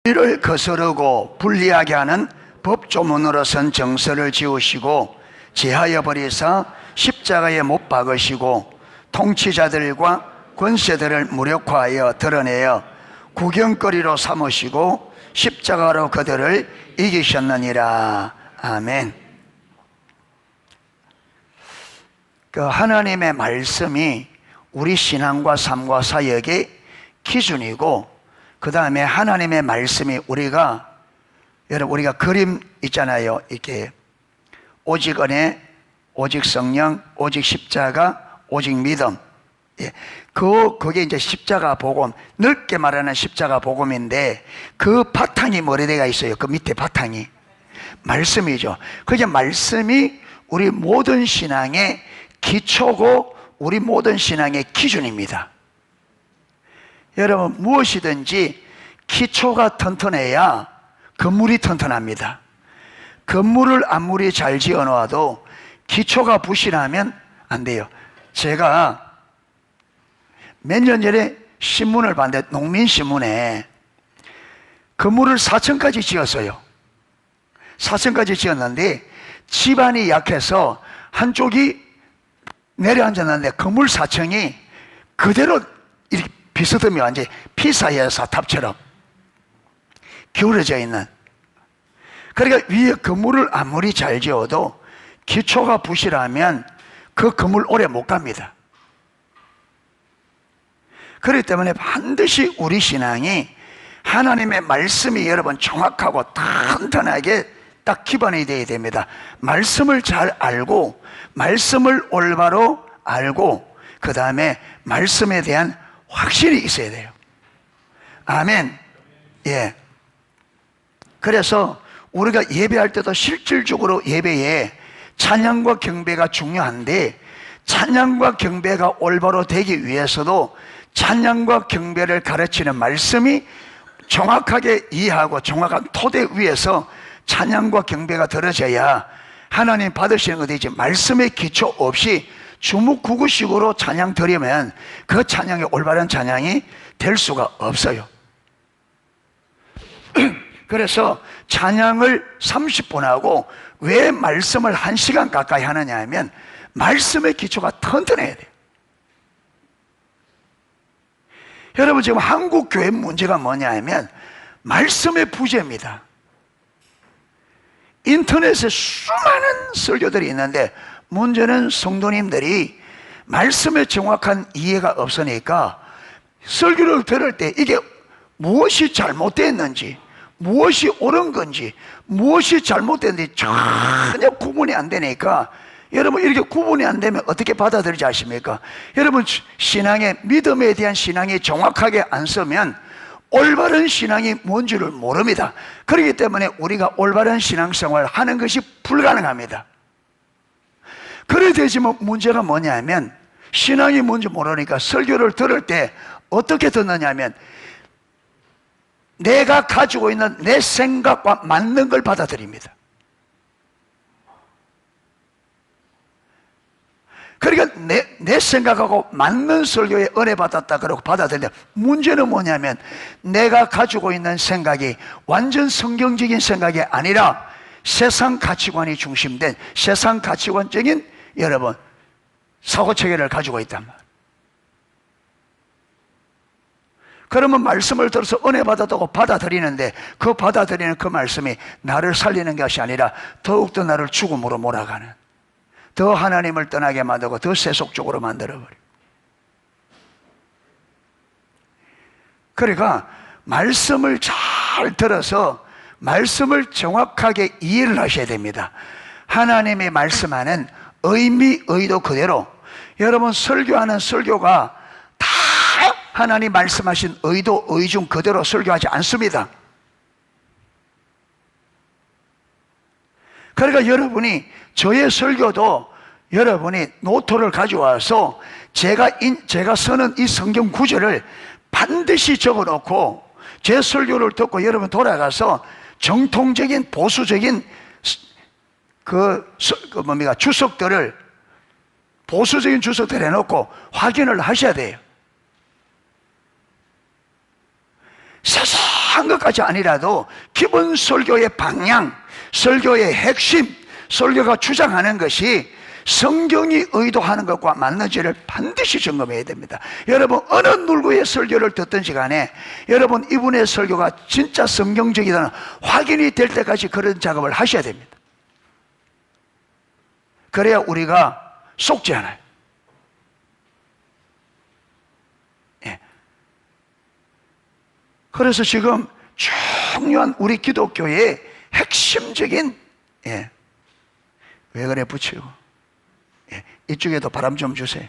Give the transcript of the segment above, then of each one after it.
이를 거스르고 불리하게 하는 법조문으로선 정서를 지우시고 제하여 버리사 십자가에 못 박으시고 통치자들과 권세들을 무력화하여 드러내어 구경거리로 삼으시고 십자가로 그들을 이기셨느니라. 아멘. 그 하나님의 말씀이 우리 신앙과 삶과 사역의 기준이고, 그 다음에 하나님의 말씀이 여러분 우리가 그림 있잖아요. 이렇게 오직 은혜, 오직 성령, 오직 십자가, 오직 믿음. 예. 그게 이제 십자가 복음, 넓게 말하는 십자가 복음인데, 그 바탕이 뭐래가 있어요. 그 밑에 바탕이 말씀이죠. 그게 말씀이 우리 모든 신앙의 기초고 우리 모든 신앙의 기준입니다. 여러분, 무엇이든지 기초가 튼튼해야 건물이 튼튼합니다. 건물을 아무리 잘 지어 놓아도 기초가 부실하면 안 돼요. 제가 몇 년 전에 신문을 봤는데, 농민신문에 건물을 4층까지 지었어요. 4층까지 지었는데 집안이 약해서 한쪽이 내려앉았는데 건물 4층이 그대로 이렇게 비스듬히 완전히 피사의 사탑처럼 기울어져 있는. 그러니까 위에 건물을 아무리 잘 지어도 기초가 부실하면 그 건물 오래 못 갑니다. 그렇기 때문에 반드시 우리 신앙이 하나님의 말씀이 여러분 정확하고 튼튼하게 딱 기반이 되어야 됩니다. 말씀을 잘 알고, 말씀을 올바로 알고, 그 다음에 말씀에 대한 확신이 있어야 돼요. 아멘. 예. 그래서 우리가 예배할 때도 실질적으로 예배에 찬양과 경배가 중요한데, 찬양과 경배가 올바로 되기 위해서도 찬양과 경배를 가르치는 말씀이 정확하게 이해하고 정확한 토대 위에서 찬양과 경배가 들어져야 하나님 받으시는 것이지, 말씀의 기초 없이 주묵구구식으로 찬양 드리면 그 찬양이 올바른 찬양이 될 수가 없어요. 그래서 찬양을 30분 하고 왜 말씀을 1시간 가까이 하느냐 하면 말씀의 기초가 튼튼해야 돼요. 여러분, 지금 한국 교회 문제가 뭐냐 하면 말씀의 부재입니다. 인터넷에 수많은 설교들이 있는데 문제는 성도님들이 말씀의 정확한 이해가 없으니까 설교를 들을 때 이게 무엇이 잘못됐는지, 무엇이 옳은 건지, 무엇이 잘못됐는지 전혀 구분이 안 되니까, 여러분 이렇게 구분이 안 되면 어떻게 받아들이지 아십니까? 여러분, 신앙의 믿음에 대한 신앙이 정확하게 안 서면 올바른 신앙이 뭔지를 모릅니다. 그렇기 때문에 우리가 올바른 신앙생활을 하는 것이 불가능합니다. 그래 되지만 문제가 뭐냐면, 신앙이 뭔지 모르니까 설교를 들을 때 어떻게 듣느냐 하면 내가 가지고 있는 내 생각과 맞는 걸 받아들입니다. 그러니까 내 생각하고 맞는 설교에 은혜 받았다 그러고 받아들인다. 문제는 뭐냐면 내가 가지고 있는 생각이 완전 성경적인 생각이 아니라 세상 가치관이 중심된 세상 가치관적인 여러분 사고체계를 가지고 있단 말이에요. 그러면 말씀을 들어서 은혜 받았다고 받아들이는데 그 받아들이는 그 말씀이 나를 살리는 것이 아니라 더욱더 나를 죽음으로 몰아가는, 더 하나님을 떠나게 만들고 더 세속적으로 만들어버려요. 그러니까 말씀을 잘 들어서 말씀을 정확하게 이해를 하셔야 됩니다. 하나님의 말씀하는 의미, 의도 그대로. 여러분, 설교하는 설교가 다 하나님 말씀하신 의도, 의중 그대로 설교하지 않습니다. 그러니까 여러분이 저의 설교도 여러분이 노트를 가져와서 제가 쓰는 이 성경 구절을 반드시 적어놓고 제 설교를 듣고 여러분 돌아가서 정통적인 보수적인 주석들을 보수적인 주석들 해놓고 확인을 하셔야 돼요. 세상 한 것까지 아니라도 기본 설교의 방향, 설교의 핵심, 설교가 주장하는 것이 성경이 의도하는 것과 맞는지를 반드시 점검해야 됩니다. 여러분 어느 누구의 설교를 듣든 시간에 여러분 이분의 설교가 진짜 성경적이다는 확인이 될 때까지 그런 작업을 하셔야 됩니다. 그래야 우리가 속지 않아요. 예. 그래서 지금 중요한 우리 기독교의 핵심적인 왜 그래 붙이고 이쪽에도 바람 좀 주세요.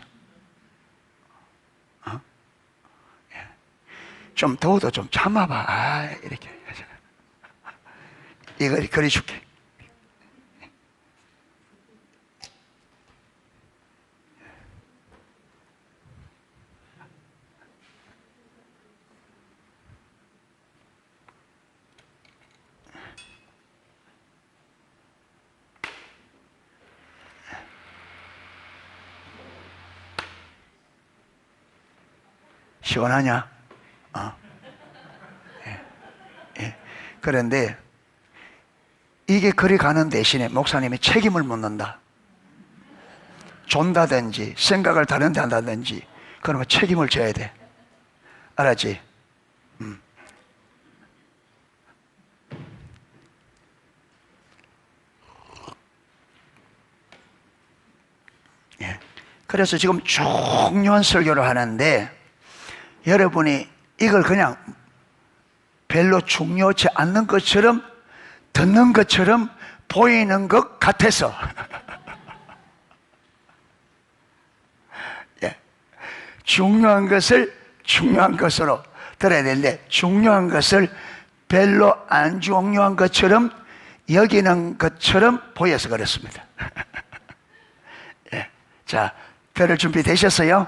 좀 더워도 좀 참아봐. 이렇게 이거 그려줄게. 시원하냐? 그런데 이게 그리 가는 대신에 목사님이 책임을 묻는다. 존다든지 생각을 다른 데 한다든지 그러면 책임을 져야 돼. 알았지? 그래서 지금 중요한 설교를 하는데 여러분이 이걸 그냥 별로 중요치 않는 것처럼 듣는 것처럼 보이는 것 같아서 중요한 것을 중요한 것으로 들어야 되는데 중요한 것을 별로 안 중요한 것처럼 여기는 것처럼 보여서 그렇습니다. 자, 들을 준비 되셨어요?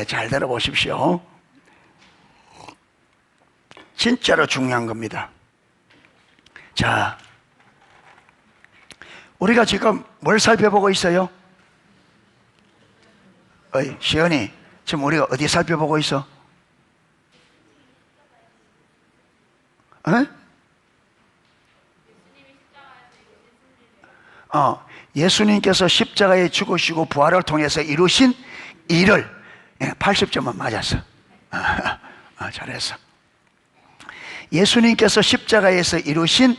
잘 들어보십시오. 진짜로 중요한 겁니다. 자, 우리가 지금 뭘 살펴보고 있어요? 어이, 시연이, 지금 우리가 어디 살펴보고 있어? 예수님께서 십자가에 죽으시고 부활을 통해서 이루신 일을 80점은 맞았어. 잘했어. 예수님께서 십자가에서 이루신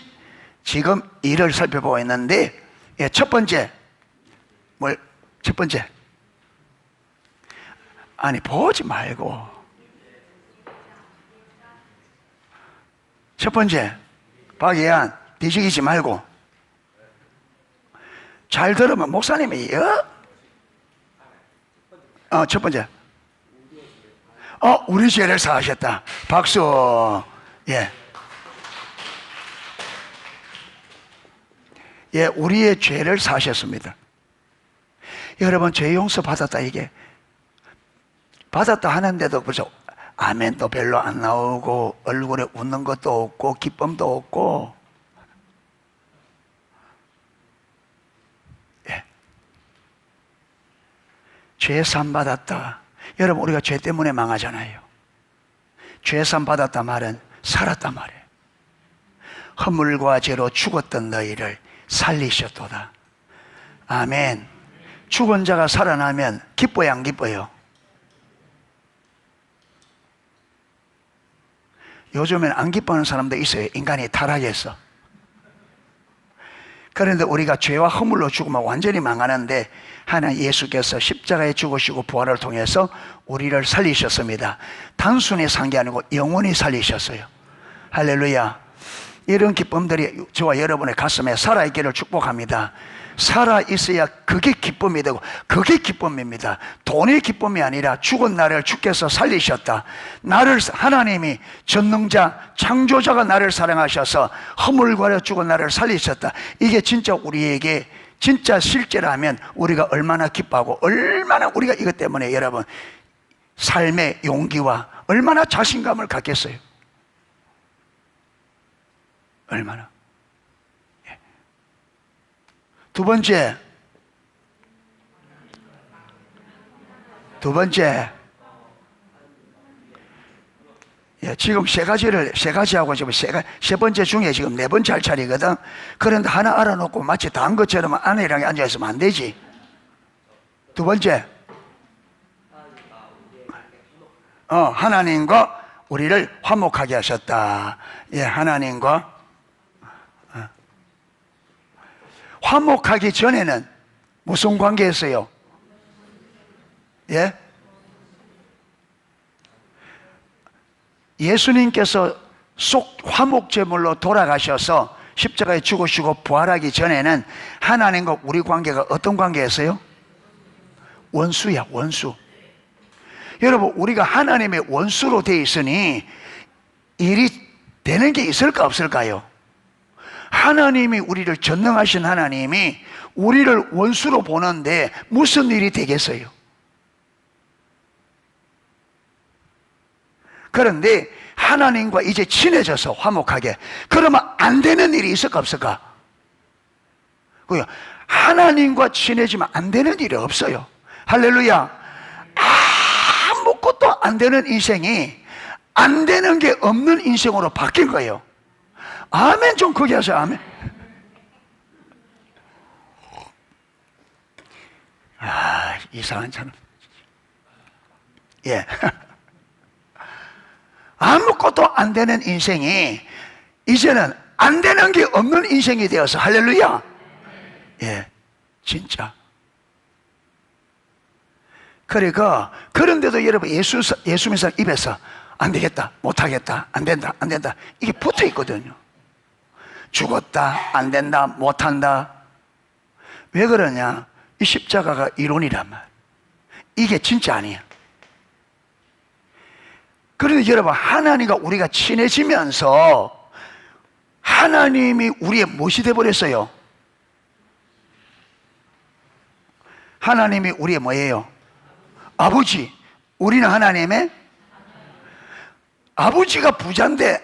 지금 일을 살펴보고 있는데 첫 번째 첫 번째 아니 보지 말고 첫 번째 박예한 뒤지기지 말고 잘 들으면 목사님이 첫 번째 우리 죄를 사하셨다. 박수. 우리의 죄를 사하셨습니다. 여러분 죄 용서 받았다 이게 받았다 하는데도 그죠? 아멘도 별로 안 나오고 얼굴에 웃는 것도 없고 기쁨도 없고 죄 산 받았다. 여러분 우리가 죄 때문에 망하잖아요. 죄 산 받았다 말은 살았다 말이에요. 허물과 죄로 죽었던 너희를 살리셨도다. 아멘. 죽은 자가 살아나면 기뻐요 안 기뻐요? 요즘엔 안 기뻐하는 사람도 있어요. 인간이 타락해서. 그런데 우리가 죄와 허물로 죽으면 완전히 망하는데 하나님 예수께서 십자가에 죽으시고 부활을 통해서 우리를 살리셨습니다. 단순히 산 게 아니고 영원히 살리셨어요. 할렐루야. 이런 기쁨들이 저와 여러분의 가슴에 살아있기를 축복합니다. 살아있어야 그게 기쁨이 되고 그게 기쁨입니다. 돈의 기쁨이 아니라 죽은 나를 주께서 살리셨다. 나를 하나님이 전능자 창조자가 나를 사랑하셔서 허물과려 죽은 나를 살리셨다. 이게 진짜 우리에게 진짜 실제라면 우리가 얼마나 기뻐하고 얼마나 우리가 이것 때문에 여러분 삶의 용기와 얼마나 자신감을 갖겠어요. 얼마나. 두 번째 예, 지금 세 가지하고 지금 세 번째 중에 지금 네 번째 할 차례거든. 그런데 하나 알아놓고 마치 다 한 것처럼 아내랑 앉아있으면 안 되지. 두 번째, 하나님과 우리를 화목하게 하셨다. 예, 하나님과 화목하기 전에는 무슨 관계였어요? 예? 예수님께서 화목제물로 돌아가셔서 십자가에 죽으시고 부활하기 전에는 하나님과 우리 관계가 어떤 관계였어요? 원수야, 원수. 여러분, 우리가 하나님의 원수로 되어 있으니 일이 되는 게 있을까 없을까요? 하나님이 우리를 전능하신 하나님이 우리를 원수로 보는데 무슨 일이 되겠어요? 그런데 하나님과 이제 친해져서 화목하게, 그러면 안 되는 일이 있을까 없을까? 하나님과 친해지면 안 되는 일이 없어요. 할렐루야. 아무것도 안 되는 인생이 안 되는 게 없는 인생으로 바뀐 거예요. 아멘. 좀 크게 하세요. 아멘. 이상한 사람. 예. 아무것도 안 되는 인생이 이제는 안 되는 게 없는 인생이 되어서, 할렐루야. 예, 진짜. 그러니까 그런데도 여러분, 예수 믿는 사람 입에서 안 되겠다, 못하겠다, 안 된다, 안 된다, 이게 붙어 있거든요. 죽었다, 안 된다, 못한다. 왜 그러냐? 이 십자가가 이론이란 말. 이게 진짜 아니야. 그런데 여러분, 하나님과 우리가 친해지면서 하나님이 우리의 무엇이 되어버렸어요? 하나님이 우리의 뭐예요? 아버지. 우리는 하나님의 아버지가 부자인데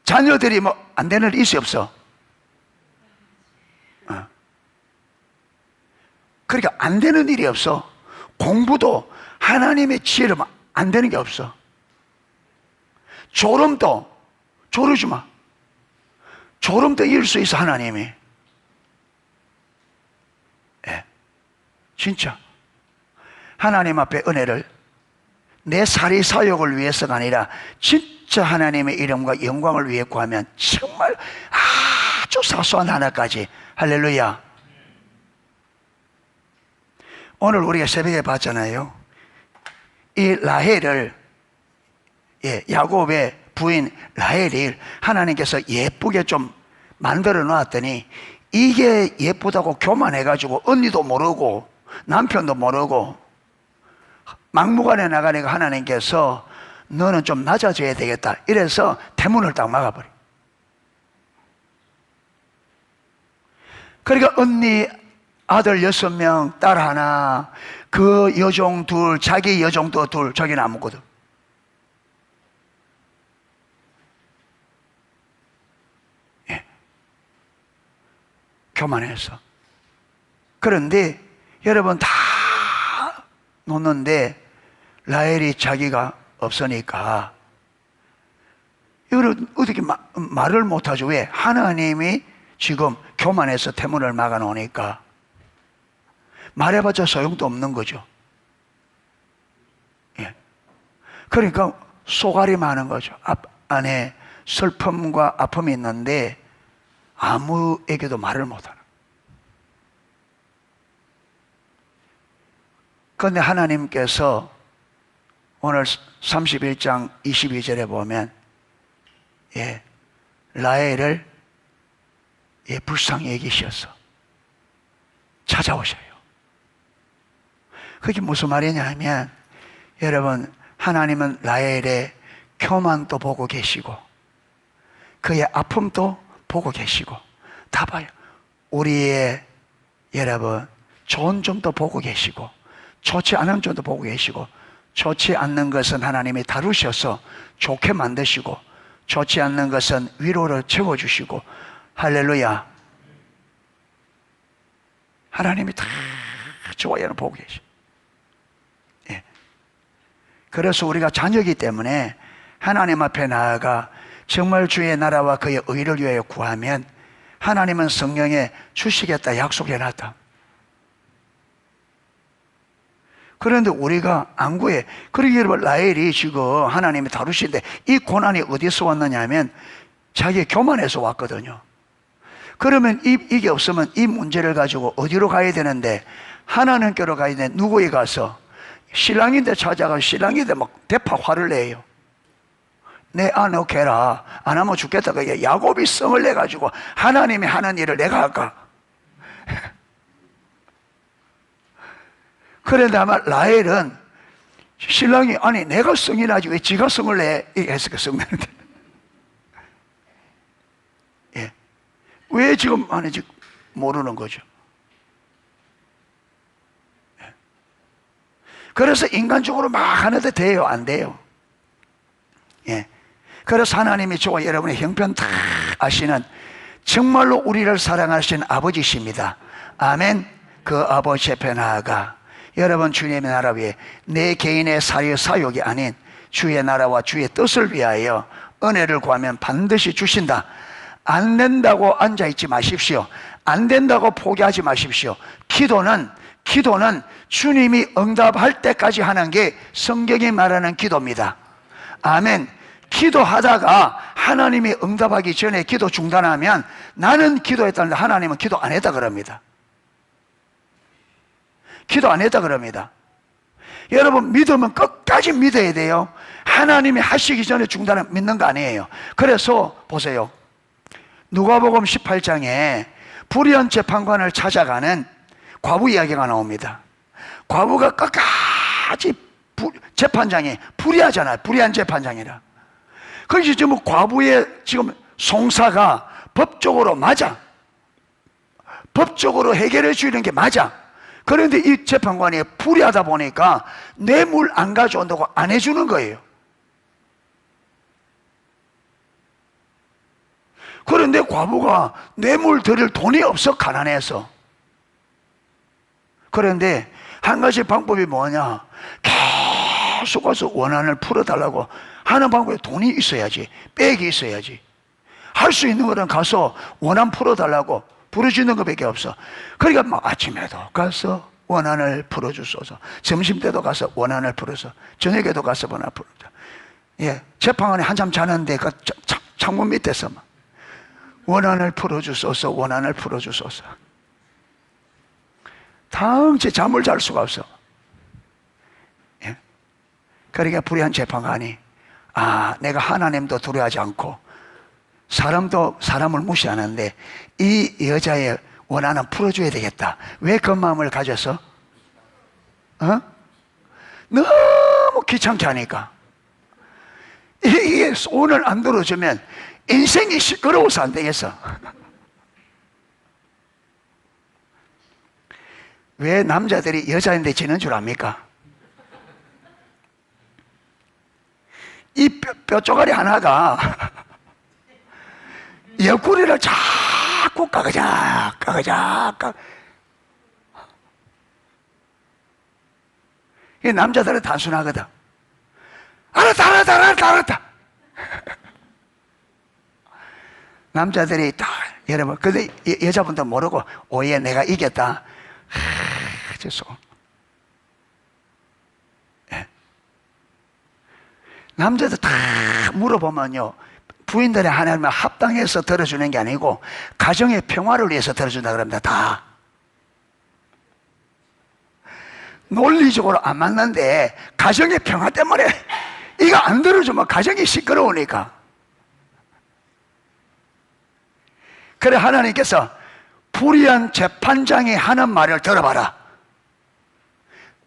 자녀들이 뭐 안 되는 일 있어 없어? 그러니까 안 되는 일이 없어. 공부도 하나님의 지혜로 안 되는 게 없어. 졸음도 조르지 마. 졸음도 이을 수 있어, 하나님이. 예, 진짜 하나님 앞에 은혜를 내 사리 사욕을 위해서가 아니라 진짜 하나님의 이름과 영광을 위해 구하면 정말 아주 사소한 하나까지. 할렐루야. 오늘 우리가 새벽에 봤잖아요. 이 라헬을, 야곱의 부인 라헬이 하나님께서 예쁘게 좀 만들어 놨더니 이게 예쁘다고 교만해가지고 언니도 모르고 남편도 모르고 막무가내 나가니까 하나님께서 너는 좀 낮아져야 되겠다, 이래서 대문을 딱 막아버려. 그러니까 언니 아들 6명, 딸 하나, 그 여종 둘, 자기 여종도 둘, 자기는 아무거든. 예. 교만해서. 그런데 여러분 다 놓는데 라헬이 자기가 없으니까 이걸 어떻게 말을 못하죠. 왜? 하나님이 지금 교만해서 태문을 막아놓으니까 말해봤자 소용도 없는 거죠. 예. 그러니까 쏘가림하는 거죠. 안에 슬픔과 아픔이 있는데 아무에게도 말을 못하는. 그런데 하나님께서 오늘 31장 22절에 보면 라헬을 불쌍히 여기셔서 찾아오셔요. 그게 무슨 말이냐 하면, 여러분, 하나님은 라헬의 교만도 보고 계시고 그의 아픔도 보고 계시고 다 봐요. 우리의 여러분 좋은 점도 보고 계시고 좋지 않은 점도 보고 계시고, 좋지 않는 것은 하나님이 다루셔서 좋게 만드시고 좋지 않는 것은 위로를 채워주시고, 할렐루야. 하나님이 다 좋아요는 보고 계시고. 예. 그래서 우리가 자녀이기 때문에 하나님 앞에 나아가 정말 주의 나라와 그의 의를 위하여 구하면 하나님은 성령에 주시겠다 약속해놨다. 그런데 우리가 안 구해. 그러기에 여러분, 라헬이 지금 하나님이 다루시는데 이 고난이 어디서 왔느냐 하면 자기 교만에서 왔거든요. 그러면 이게 없으면 이 문제를 가지고 어디로 가야 되는데, 하나님께로 가야 되는데 누구에 가서 신랑인데 찾아가 신랑인데 막 대파 화를 내요. 내 아내게 해라. 안 하면 죽겠다. 그게 야곱이 성을 내가지고 하나님이 하는 일을 내가 할까? 그런데 아마 라헬은 신랑이 아니 내가 성이 나지 왜 지가 성을 내? 이게 해서 성 내는데. 예. 왜 지금 하는지 모르는 거죠. 예. 그래서 인간적으로 막 하는데 돼요? 안 돼요? 예. 그래서 하나님이 저와 여러분의 형편 다 아시는 정말로 우리를 사랑하시는 아버지십니다. 아멘. 그 아버지 앞에 나아가 여러분 주님의 나라 위에 내 개인의 사역이 아닌 주의 나라와 주의 뜻을 위하여 은혜를 구하면 반드시 주신다. 안 된다고 앉아있지 마십시오. 안 된다고 포기하지 마십시오. 기도는 주님이 응답할 때까지 하는 게 성경이 말하는 기도입니다. 아멘. 기도하다가 하나님이 응답하기 전에 기도 중단하면 나는 기도했다는데 하나님은 기도 안 했다 그럽니다. 기도 안 했다 그럽니다. 여러분, 믿으면 끝까지 믿어야 돼요. 하나님이 하시기 전에 중단하면 믿는 거 아니에요. 그래서 보세요. 누가복음 18장에 불의한 재판관을 찾아가는 과부 이야기가 나옵니다. 과부가 끝까지 재판장이 불의하잖아요. 불의한 재판장이라. 그래서 지금 과부의 지금 송사가 법적으로 맞아. 법적으로 해결해 주는 게 맞아. 그런데 이 재판관이 불의하다 보니까 뇌물 안 가져온다고 안 해주는 거예요. 그런데 과부가 뇌물 드릴 돈이 없어, 가난해서. 그런데 한 가지 방법이 뭐냐, 계속 가서 원한을 풀어달라고 하는 방법에 돈이 있어야지, 백이 있어야지. 할 수 있는 거는 가서 원한 풀어달라고 부르짖는 것밖에 없어. 그러니까 막 아침에도 가서 원한을 풀어주소서, 점심때도 가서 원한을 풀어서, 저녁에도 가서 원한을 풀어줘. 예, 재판관이 한참 자는데 그 창문 밑에서 막 원한을 풀어주소서, 원한을 풀어주소서. 당체 잠을 잘 수가 없어. 예? 그러니까 불의한 재판관이 내가 하나님도 두려워하지 않고 사람도 사람을 무시하는데 이 여자의 원한은 풀어줘야 되겠다. 왜 그 마음을 가져서? 너무 귀찮게 하니까. 이게 오늘 안 들어주면 인생이 시끄러워서 안 되겠어. 왜 남자들이 여자인데 지는 줄 압니까? 이 뼈조가리 하나가 옆구리를 자꾸 까그작 이 남자들은 단순하거든. 알았다. 남자들이 다, 여러분, 근데 여자분들 모르고 오예 내가 이겼다. 죄송. 예. 남자들 다 물어보면요, 부인들이 하나님을 합당해서 들어주는 게 아니고 가정의 평화를 위해서 들어준다 그럽니다. 다 논리적으로 안 맞는데 가정의 평화 때문에 이거 안 들어주면 가정이 시끄러우니까. 그래 하나님께서 불의한 재판장이 하는 말을 들어봐라.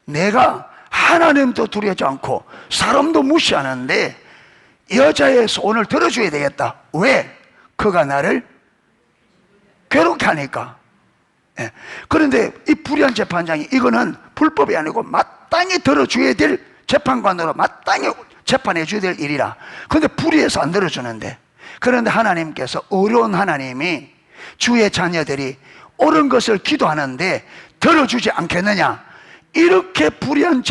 내가 하나님도 두려워하지 않고 사람도 무시하는데 여자의 소원을 들어줘야 되겠다. 왜? 그가 나를 괴롭게 하니까. 예. 그런데 이 불의한 재판장이 이거는 불법이 아니고 마땅히 들어줘야 될, 재판관으로 마땅히 재판해 줘야 될 일이라. 그런데 불의해서 안 들어주는데, 그런데 하나님께서 어려운 하나님이 주의 자녀들이 옳은 것을 기도하는데 들어주지 않겠느냐, 이렇게 불의한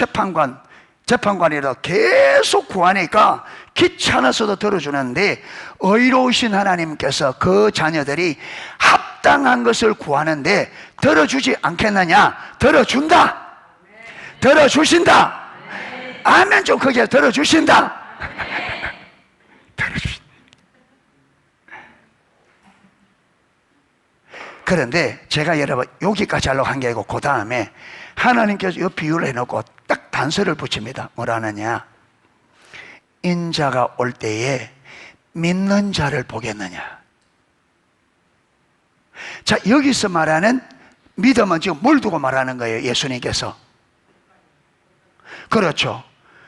재판관이라 계속 구하니까 귀찮아서도 들어주는데 의로우신 하나님께서 그 자녀들이 합당한 것을 구하는데 들어주지 않겠느냐? 들어준다. 들어주신다. 아멘. 좀 크게 들어주신다. 들어주신다. 그런데 제가 여러분 여기까지 하려고 한 게 아니고 그 다음에 하나님께서 이 비유를 해놓고 딱 단서를 붙입니다. 뭐라 하느냐? 인자가 올 때에 믿는 자를 보겠느냐? 자, 여기서 말하는 믿음은 지금 뭘 두고 말하는 거예요? 예수님께서. 그렇죠.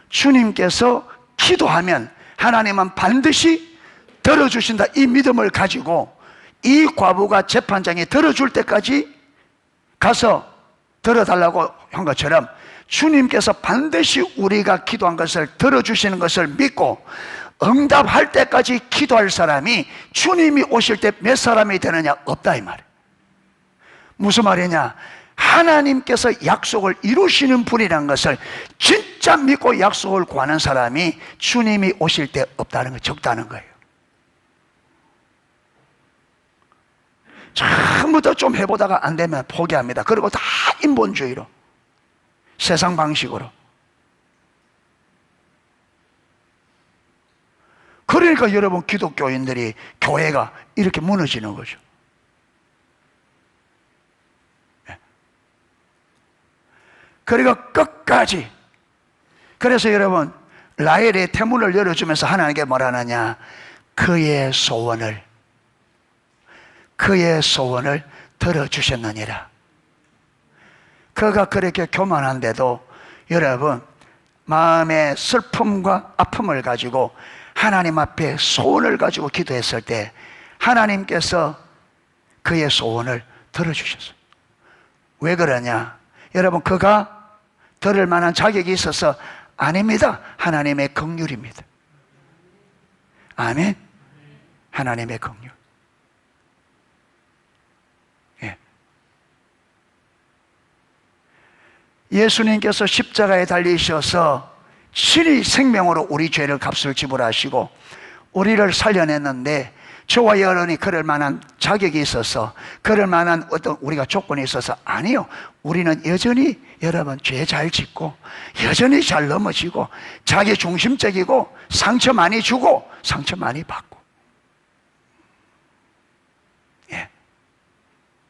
주님께서 기도하면 하나님은 반드시 들어주신다. 이 믿음을 가지고 이 과부가 재판장에 들어줄 때까지 가서 들어달라고 한 것처럼 주님께서 반드시 우리가 기도한 것을 들어주시는 것을 믿고 응답할 때까지 기도할 사람이 주님이 오실 때 몇 사람이 되느냐? 없다 이 말이에요. 무슨 말이냐? 하나님께서 약속을 이루시는 분이라는 것을 진짜 믿고 약속을 구하는 사람이 주님이 오실 때 없다는 거, 적다는 거예요. 처음부터 좀 해보다가 안 되면 포기합니다. 그리고 다 인본주의로, 세상 방식으로. 그러니까 여러분 기독교인들이, 교회가 이렇게 무너지는 거죠. 그러니까 끝까지. 그래서 여러분 라헬의 태문을 열어주면서 하나님께 뭐라 하느냐? 그의 소원을 들어주셨느니라. 그가 그렇게 교만한데도 여러분 마음의 슬픔과 아픔을 가지고 하나님 앞에 소원을 가지고 기도했을 때 하나님께서 그의 소원을 들어주셨어요. 왜 그러냐? 여러분 그가 들을 만한 자격이 있어서 아닙니다. 하나님의 긍휼입니다. 아멘. 하나님의 긍휼. 예. 예수님께서 십자가에 달리셔서 친히 생명으로 우리 죄를 값을 지불하시고 우리를 살려냈는데 저와 여러분이 그럴 만한 자격이 있어서, 그럴 만한 어떤 우리가 조건이 있어서 아니요. 우리는 여전히 여러분 죄 잘 짓고 여전히 잘 넘어지고 자기 중심적이고 상처 많이 주고 상처 많이 받고, 예.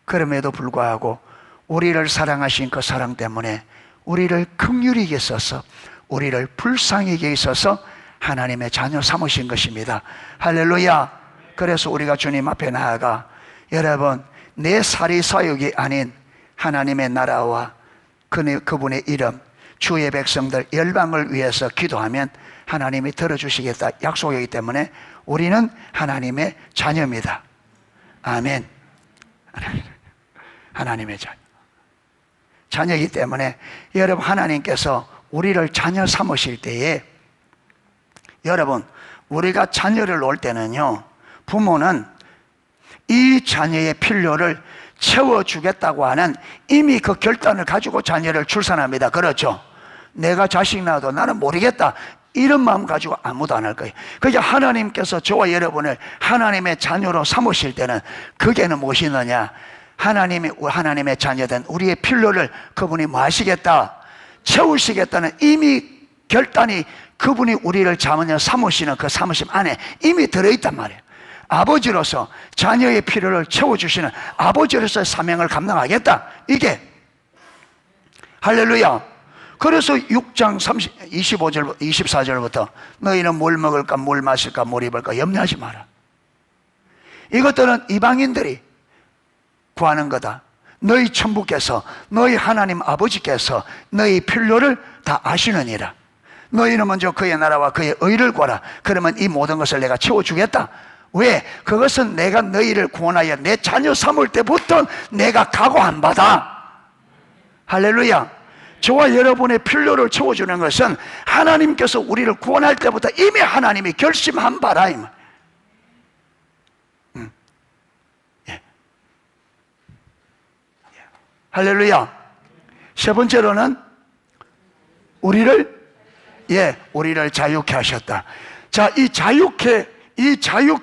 그럼에도 불구하고 우리를 사랑하신 그 사랑 때문에 우리를 긍휼히 여기셔서 우리를 불쌍히 여기셔서 하나님의 자녀 삼으신 것입니다. 할렐루야. 그래서 우리가 주님 앞에 나아가 여러분 내 사리 사욕이 아닌 하나님의 나라와 그분의 이름, 주의 백성들 열방을 위해서 기도하면 하나님이 들어주시겠다 약속이기 때문에 우리는 하나님의 자녀입니다. 아멘. 하나님의 자녀이기 때문에 여러분 하나님께서 우리를 자녀 삼으실 때에 여러분 우리가 자녀를 놓을 때는요, 부모는 이 자녀의 필요를 채워주겠다고 하는 이미 그 결단을 가지고 자녀를 출산합니다. 그렇죠? 내가 자식 낳아도 나는 모르겠다 이런 마음 가지고 아무도 안 할 거예요. 그게 하나님께서 저와 여러분을 하나님의 자녀로 삼으실 때는 그게는 무엇이느냐? 하나님의 자녀된 우리의 필요를 그분이 뭐 하시겠다? 채우시겠다는 이미 결단이, 그분이 우리를 자녀 삼으시는 그 삼으심 안에 이미 들어있단 말이에요. 아버지로서 자녀의 필요를 채워주시는 아버지로서의 사명을 감당하겠다. 이게 할렐루야. 그래서 6장 25절, 24절부터 너희는 뭘 먹을까 뭘 마실까 뭘 입을까 염려하지 마라. 이것들은 이방인들이 구하는 거다. 너희 천부께서, 너희 하나님 아버지께서 너희 필요를 다 아시느니라. 너희는 먼저 그의 나라와 그의 의를 구하라. 그러면 이 모든 것을 내가 채워주겠다. 왜? 그것은 내가 너희를 구원하여 내 자녀 삼을 때부터 내가 각오한 바다. 할렐루야. 저와 여러분의 필요를 채워주는 것은 하나님께서 우리를 구원할 때부터 이미 하나님이 결심한 바라. 예. 할렐루야. 세 번째로는 우리를 자유케 하셨다. 자, 이 자유케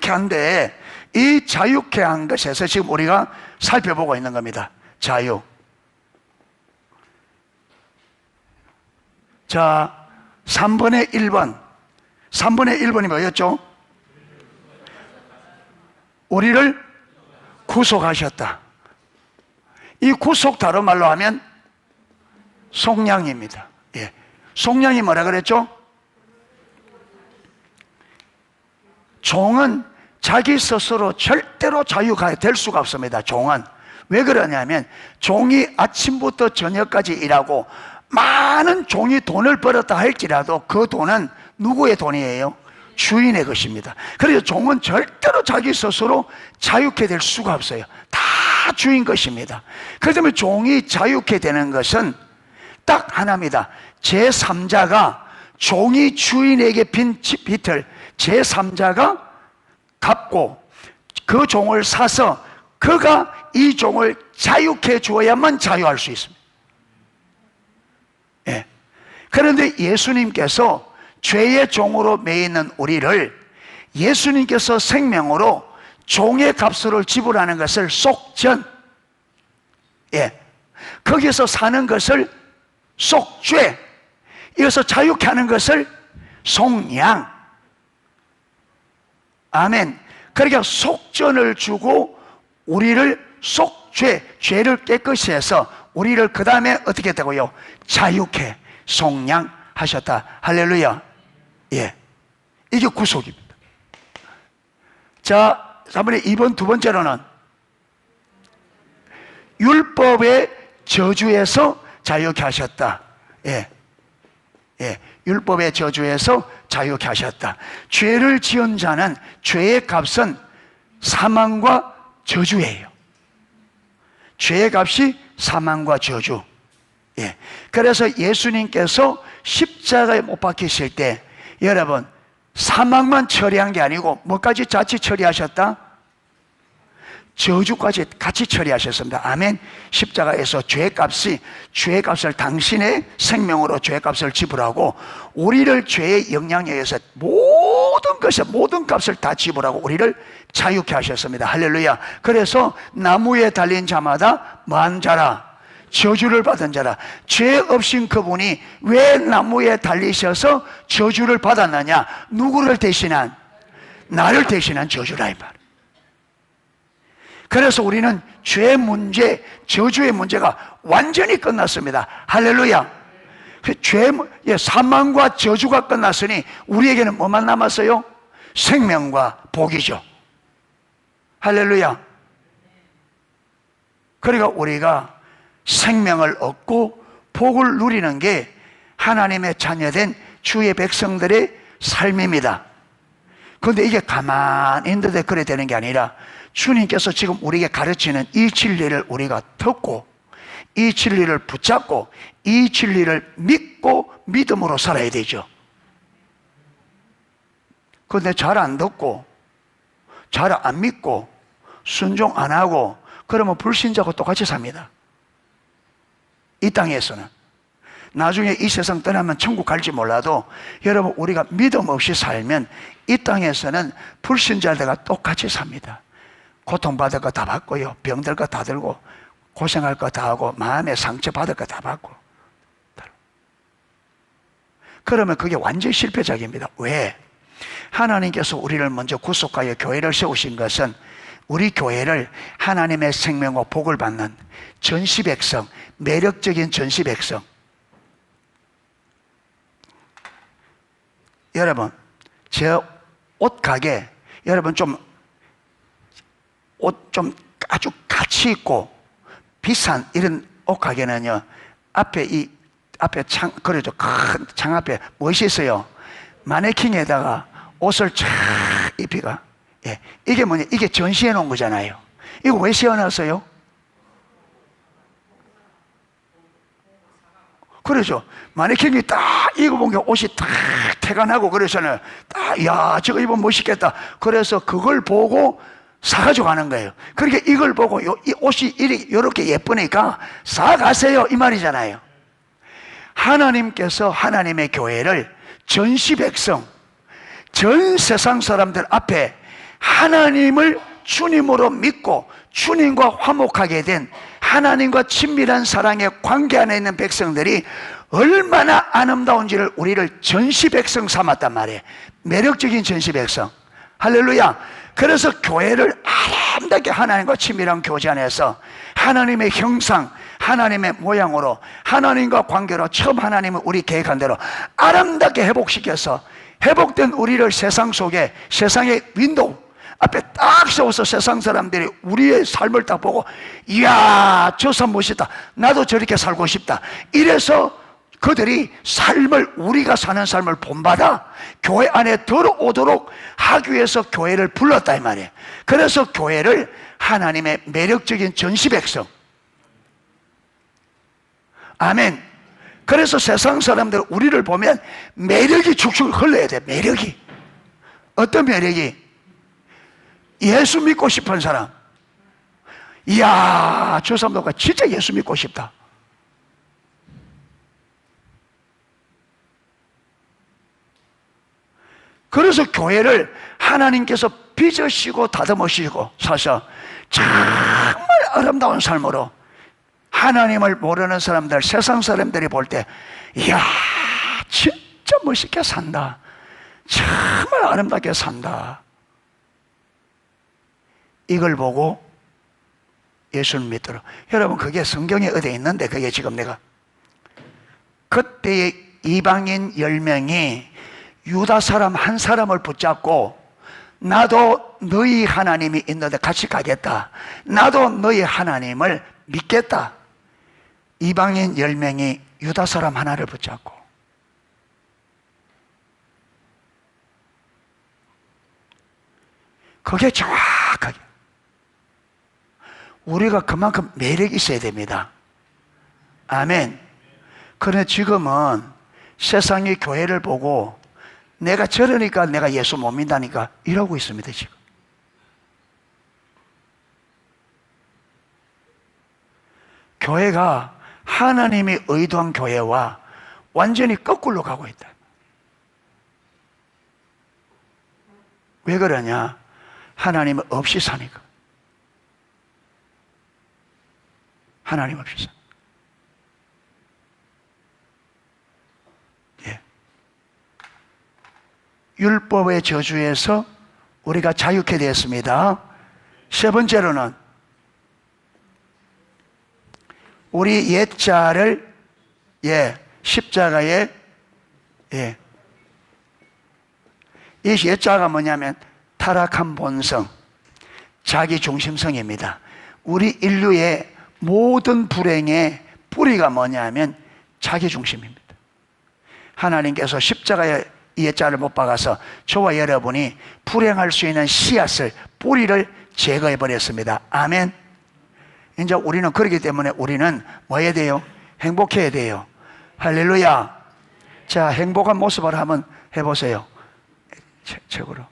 한데, 이 자유케 한 것에서 지금 우리가 살펴보고 있는 겁니다. 자유. 자, 3번의 1번. 3번의 1번이 뭐였죠? 우리를 구속하셨다. 이 구속 다른 말로 하면 속량입니다. 예. 속량이 뭐라 그랬죠? 종은 자기 스스로 절대로 자유가 될 수가 없습니다. 종은. 왜 그러냐면 종이 아침부터 저녁까지 일하고 많은 종이 돈을 벌었다 할지라도 그 돈은 누구의 돈이에요? 주인의 것입니다. 그래서 종은 절대로 자기 스스로 자유케 될 수가 없어요. 다 주인 것입니다. 그렇기 때문에 종이 자유케 되는 것은 딱 하나입니다. 제3자가 종이 주인에게 빈 빚을 제3자가 갚고 그 종을 사서 그가 이 종을 자유케 주어야만 자유할 수 있습니다. 예. 그런데 예수님께서 죄의 종으로 매이는 우리를 예수님께서 생명으로 종의 값을 지불하는 것을 속전, 예, 거기서 사는 것을 속죄, 이어서 자유케 하는 것을 속량. 아멘. 그러니까 속전을 주고 우리를 속죄, 죄를 깨끗이 해서 우리를 그 다음에 어떻게 했다고요? 자유케, 속량하셨다. 할렐루야. 예, 이게 구속입니다. 자, 3번에 2번 두 번째로는 율법의 저주에서 자유케 하셨다. 예, 예, 율법의 저주에서 자유케 하셨다. 죄를 지은 자는 죄의 값은 사망과 저주예요. 죄의 값이 사망과 저주. 예. 그래서 예수님께서 십자가에 못 박히실 때 여러분 사망만 처리한 게 아니고 뭐까지 같이 처리하셨다? 저주까지 같이 처리하셨습니다. 아멘. 십자가에서 죄의 값을 당신의 생명으로 죄의 값을 지불하고 우리를 죄의 영향에 의해서 모든 값을 다 지불하고 우리를 자유케 하셨습니다. 할렐루야. 그래서 나무에 달린 자마다 뭐한 자라? 저주를 받은 자라. 죄 없인 그분이 왜 나무에 달리셔서 저주를 받았느냐? 누구를 대신한? 나를 대신한 저주라 이 말. 그래서 우리는 죄 문제, 저주의 문제가 완전히 끝났습니다. 할렐루야. 사망과 저주가 끝났으니 우리에게는 뭐만 남았어요? 생명과 복이죠. 할렐루야. 그러니까 우리가 생명을 얻고 복을 누리는 게 하나님의 자녀된 주의 백성들의 삶입니다. 그런데 이게 가만히 있는데 그래 되는 게 아니라 주님께서 지금 우리에게 가르치는 이 진리를 우리가 듣고 이 진리를 붙잡고 이 진리를 믿고 믿음으로 살아야 되죠. 그런데 잘 안 듣고 잘 안 믿고 순종 안 하고 그러면 불신자하고 똑같이 삽니다. 이 땅에서는. 나중에 이 세상 떠나면 천국 갈지 몰라도 여러분 우리가 믿음 없이 살면 이 땅에서는 불신자들과 똑같이 삽니다. 고통받을 거 다 받고요, 병들 거 다 들고 고생할 거 다 하고 마음에 상처받을 거 다 받고. 그러면 그게 완전히 실패작입니다. 왜? 하나님께서 우리를 먼저 구속하여 교회를 세우신 것은 우리 교회를 하나님의 생명과 복을 받는 전시백성, 매력적인 전시백성. 여러분, 제 옷가게, 여러분 옷 좀 아주 가치 있고 비싼 이런 옷가게는요, 앞에 그래도 큰 창 앞에 무엇이 있어요? 마네킹에다가 옷을 쫙 입히가. 예, 이게 뭐냐? 이게 전시해 놓은 거잖아요. 이거 왜 세워놨어요? 그러죠. 마네킹이 딱 입어본 옷이 딱 태가 나고 그래서는 딱, 야, 저거 입으면 멋있겠다. 그래서 그걸 보고 사가지고 가는 거예요. 그러니까 이걸 보고 이 옷이 이렇게 예쁘니까 사가세요. 이 말이잖아요. 하나님께서 하나님의 교회를 전시 백성, 전 세상 사람들 앞에 하나님을 주님으로 믿고 주님과 화목하게 된 하나님과 친밀한 사랑의 관계 안에 있는 백성들이 얼마나 아름다운지를 우리를 전시 백성 삼았단 말이에요. 매력적인 전시 백성. 할렐루야. 그래서 교회를 아름답게 하나님과 친밀한 교제 안에서 하나님의 형상, 하나님의 모양으로 하나님과 관계로 처음 하나님은 우리 계획한 대로 아름답게 회복시켜서 회복된 우리를 세상 속에, 세상의 윈도우 앞에 딱 세워서 세상 사람들이 우리의 삶을 딱 보고, 이야, 저 사람 멋있다, 나도 저렇게 살고 싶다, 이래서 그들이 삶을, 우리가 사는 삶을 본받아 교회 안에 들어오도록 하기 위해서 교회를 불렀다 이 말이에요. 그래서 교회를 하나님의 매력적인 전시 백성. 아멘. 그래서 세상 사람들 우리를 보면 매력이 축축 흘러야 돼. 매력이. 어떤 매력이? 예수 믿고 싶은 사람. 이야, 저 사람도 진짜 예수 믿고 싶다. 그래서 교회를 하나님께서 빚으시고 다듬으시고 사서 정말 아름다운 삶으로 하나님을 모르는 사람들, 세상 사람들이 볼 때, 이야, 진짜 멋있게 산다, 정말 아름답게 산다, 이걸 보고 예수를 믿도록. 여러분, 그게 성경에 어디에 있는데, 그게 지금 내가 그때의 이방인 10명이 유다 사람 한 사람을 붙잡고, 나도 너희 하나님이 있는데 같이 가겠다, 나도 너희 하나님을 믿겠다. 이방인 10명이 유다 사람 하나를 붙잡고, 그게 정확하게 우리가 그만큼 매력이 있어야 됩니다. 아멘. 그런데 지금은 세상이 교회를 보고 내가 저러니까 내가 예수 못 믿다니까 이러고 있습니다. 지금 교회가 하나님이 의도한 교회와 완전히 거꾸로 가고 있다. 왜 그러냐? 하나님 없이 사니까. 하나님 없이 사. 예. 율법의 저주에서 우리가 자유케 되었습니다. 세 번째로는 우리 옛자를 십자가에 이 옛자가 뭐냐면 타락한 본성, 자기중심성입니다. 우리 인류의 모든 불행의 뿌리가 뭐냐면 자기중심입니다. 하나님께서 십자가에 이 옛자를 못 박아서 저와 여러분이 불행할 수 있는 씨앗을, 뿌리를 제거해 버렸습니다. 아멘. 이제 우리는 그렇기 때문에 우리는 뭐 해야 돼요? 행복해야 돼요. 할렐루야. 자, 행복한 모습을 한번 해보세요. 책으로.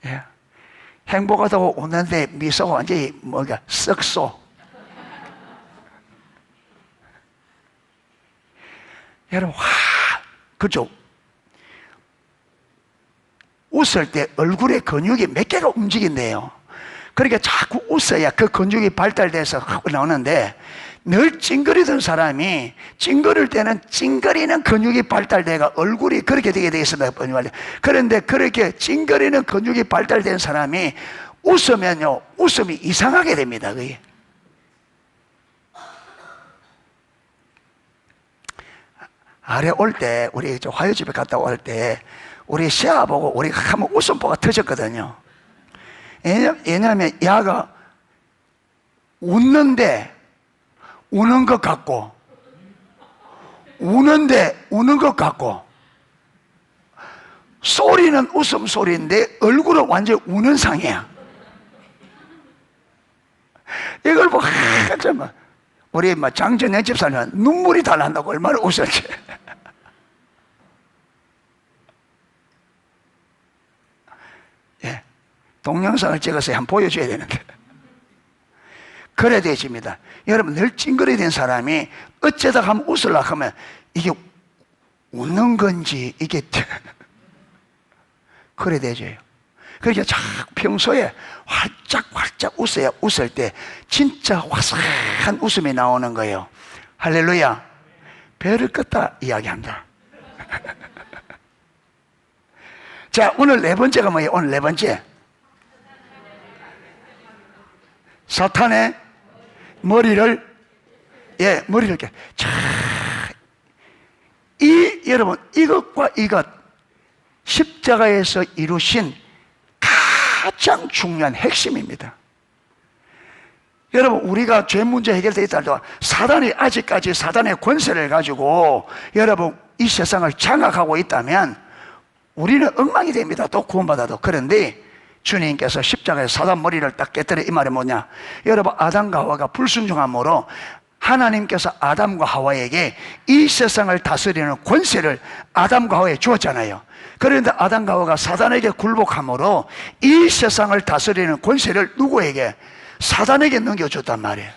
예. 행복하다고 웃는데 미소가 완전히 뭐가 썩소. 여러분, 그죠? 웃을 때 얼굴의 근육이 몇 개가 움직인대요. 그러니까 자꾸 웃어야 그 근육이 발달돼서 나오는데, 늘 찡그리던 사람이 찡그릴 때는 찡그리는 근육이 발달돼가 얼굴이 그렇게 되게 되어 있습니다. 그런데 그렇게 찡그리는 근육이 발달된 사람이 웃으면요, 웃음이 이상하게 됩니다. 그게. 아래 올 때, 우리 화요집에 갔다 올 때 우리 시아보고 우리가 한번 웃음보가 터졌거든요. 왜냐하면 야가 웃는데 우는 것 같고, 우는데 우는 것 같고, 소리는 웃음소리인데 얼굴은 완전 우는 상이야. 이걸 보고 정말 우리 장전의 집사는 눈물이 다 난다고 얼마나 웃었지. 예, 동영상을 찍어서 한번 보여줘야 되는데. 그래야 되십니다. 여러분, 늘 찡그리던 사람이 어쩌다가 한번 웃으려고 하면 이게 웃는 건지 이게 그래 되죠. 그러니까 자 평소에 활짝 웃어야 웃을 때 진짜 화사한 웃음이 나오는 거예요. 할렐루야. 배를 껐다 이야기한다. 자, 오늘 네 번째가 뭐예요? 오늘 네 번째, 사탄의 머리를 자, 여러분 이것과 이것 십자가에서 이루신 가장 중요한 핵심입니다. 여러분 우리가 죄 문제 해결되어 있다 해도 사단이 아직까지 사단의 권세를 가지고 여러분 이 세상을 장악하고 있다면 우리는 엉망이 됩니다. 또 구원받아도. 그런데 주님께서 십자가에 사단 머리를 딱 깨뜨려. 이 말이 뭐냐? 여러분 아담과 하와가 불순종함으로 하나님께서 아담과 하와에게 이 세상을 다스리는 권세를 아담과 하와에 주었잖아요. 그런데 아담과 하와가 사단에게 굴복함으로 이 세상을 다스리는 권세를 누구에게? 사단에게 넘겨줬단 말이에요.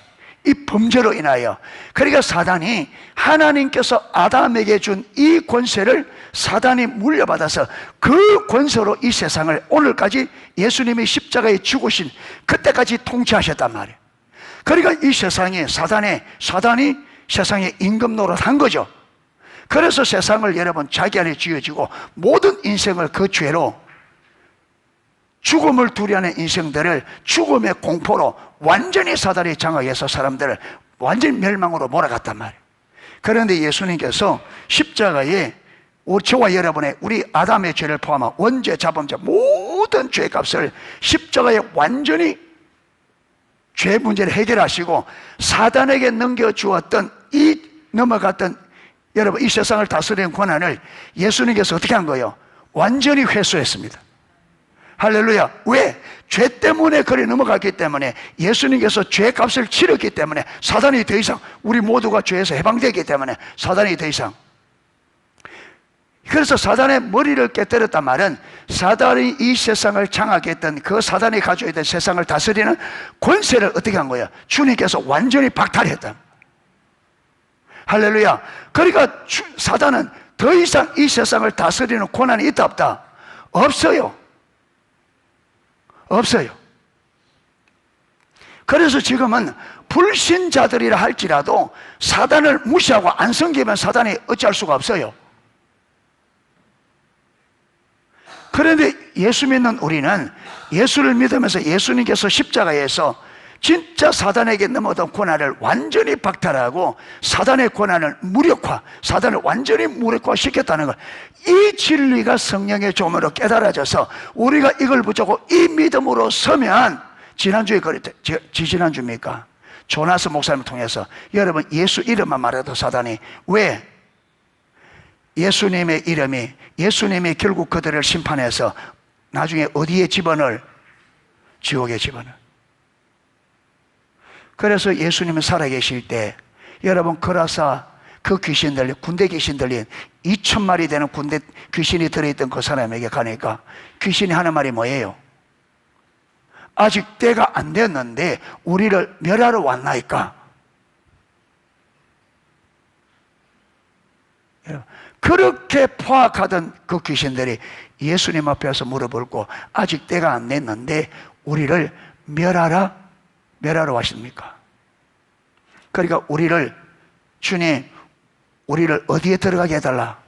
이 범죄로 인하여. 그러니까 사단이 하나님께서 아담에게 준 이 권세를 사단이 물려받아서 그 권세로 이 세상을 오늘까지 예수님이 십자가에 죽으신 그때까지 통치하셨단 말이에요. 그러니까 이 세상에 사단이 세상에 임금 노릇한 거죠. 그래서 세상을 여러분 자기 안에 쥐어지고 모든 인생을 그 죄로 죽음을 두려워하는 인생들을 죽음의 공포로 완전히 사단이 장악해서 사람들을 완전히 멸망으로 몰아갔단 말이에요. 그런데 예수님께서 십자가에 저와 여러분의 우리 아담의 죄를 포함한 원죄, 자범죄 모든 죄값을 십자가에 완전히 죄 문제를 해결하시고 사단에게 넘겨주었던 넘어갔던 여러분 이 세상을 다스리는 권한을 예수님께서 어떻게 한 거예요? 완전히 회수했습니다. 할렐루야. 왜? 죄 때문에 그리 넘어갔기 때문에 예수님께서 죄값을 치렀기 때문에 사단이 더 이상 우리 모두가 죄에서 해방되기 때문에 사단이 더 이상. 그래서 사단의 머리를 깨뜨렸단 말은 사단이 이 세상을 장악했던 그 사단이 가지고 있던 세상을 다스리는 권세를 어떻게 한 거예요? 주님께서 완전히 박탈했다. 할렐루야. 그러니까 사단은 더 이상 이 세상을 다스리는 권한이 있다 없다? 없어요. 없어요. 그래서 지금은 불신자들이라 할지라도 사단을 무시하고 안 섬기면 사단이 어찌할 수가 없어요. 그런데 예수 믿는 우리는 예수를 믿으면서 예수님께서 십자가에서 진짜 사단에게 넘어던 권한을 완전히 박탈하고 사단의 권한을 사단을 완전히 무력화시켰다는 것, 이 진리가 성령의 조문으로 깨달아져서 우리가 이걸 붙잡고 이 믿음으로 서면 지난주에 지난주입니까? 조나스 목사님을 통해서 여러분 예수 이름만 말해도 사단이 왜? 예수님의 이름이 예수님이 결국 그들을 심판해서 나중에 어디에 집어넣을? 지옥에 집어넣을. 그래서 예수님은 살아계실 때 여러분 거라사 그 귀신들, 군대 귀신들이 2,000마리 되는 군대 귀신이 들어있던 그 사람에게 가니까 귀신이 하는 말이 뭐예요? 아직 때가 안 됐는데 우리를 멸하러 왔나이까? 그렇게 포악하던 그 귀신들이 예수님 앞에서 물어보고 아직 때가 안 됐는데 우리를 멸하러 왔습니까? 그러니까 주님 우리를 어디에 들어가게 해달라?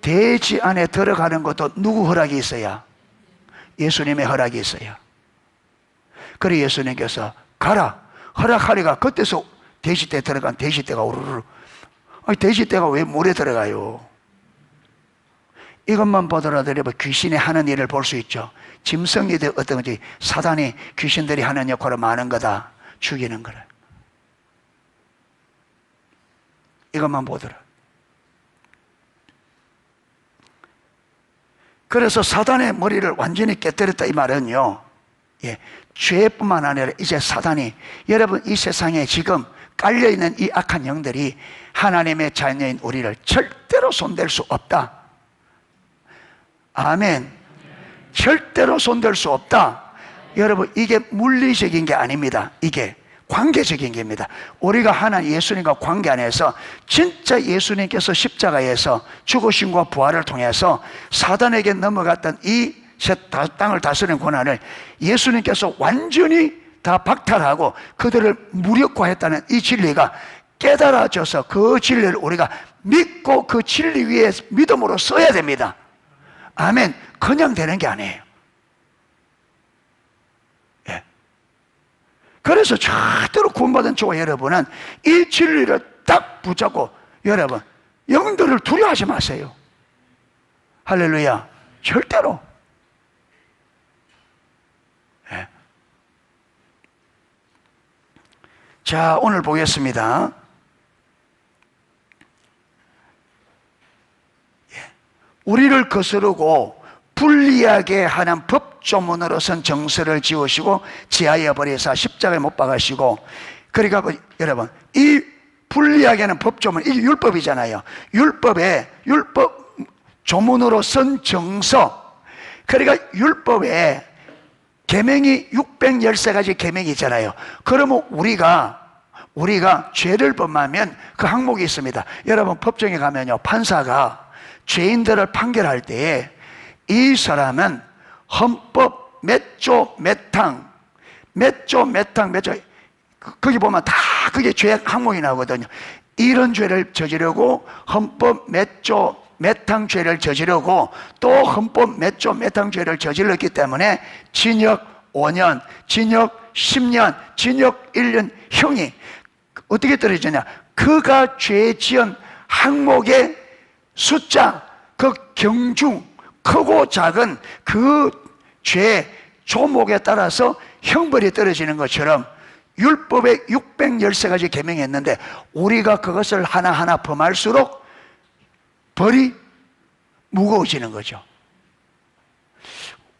대지 안에 들어가는 것도 누구 허락이 있어야? 예수님의 허락이 있어야. 그래 예수님께서 가라 허락하리가 그때서 대지대에 들어간 대지대가 우르르. 아니 대지대가 왜 물에 들어가요? 이것만 보더라도 귀신이 하는 일을 볼 수 있죠. 짐승이든 어떤 건지 사단이 귀신들이 하는 역할을 많은 거다. 죽이는 거라. 이것만 보더라. 그래서 사단의 머리를 완전히 깨뜨렸다 이 말은요, 죄뿐만 아니라 이제 사단이 여러분 이 세상에 지금 깔려있는 이 악한 영들이 하나님의 자녀인 우리를 절대로 손댈 수 없다. 아멘. 절대로 손댈 수 없다. 여러분 이게 물리적인 게 아닙니다. 이게 관계적인 겁니다. 우리가 하나님 예수님과 관계 안에서 진짜 예수님께서 십자가에서 죽으심과 부활을 통해서 사단에게 넘어갔던 이 땅을 다스리는 권한을 예수님께서 완전히 다 박탈하고 그들을 무력화했다는 이 진리가 깨달아져서 그 진리를 우리가 믿고 그 진리 위에 믿음으로 써야 됩니다. 아멘. 그냥 되는 게 아니에요. 예. 그래서 절대로 구원받은 저와 여러분은 이 진리를 딱 붙잡고 여러분 영들을 두려워하지 마세요. 할렐루야. 절대로. 예. 자, 오늘 보겠습니다. 우리를 거스르고 불리하게 하는 법조문으로선 정서를 지우시고 지하에 버리사 십자가에 못 박으시고, 그러니까 여러분 이 불리하게 하는 법조문, 이게 율법이잖아요. 율법 조문으로 쓴 정서, 그러니까 율법에 계명이 613가지 계명이 있잖아요. 그러면 우리가 죄를 범하면 그 항목이 있습니다. 여러분 법정에 가면요, 판사가 죄인들을 판결할 때에 이 사람은 헌법 몇 조 몇 조 거기 보면 다 그게 죄 항목이 나오거든요. 이런 죄를 저지르고 헌법 몇 조 몇 항 죄를 저지르고 또 헌법 몇 조 몇 항 죄를 저질렀기 때문에 징역 5년, 징역 10년, 징역 1년 형이 어떻게 떨어지냐? 그가 죄 지은 항목의 숫자, 그 경중, 크고 작은 그 죄 조목에 따라서 형벌이 떨어지는 것처럼 율법에 613가지 계명이 있는데 우리가 그것을 하나하나 범할수록 벌이 무거워지는 거죠.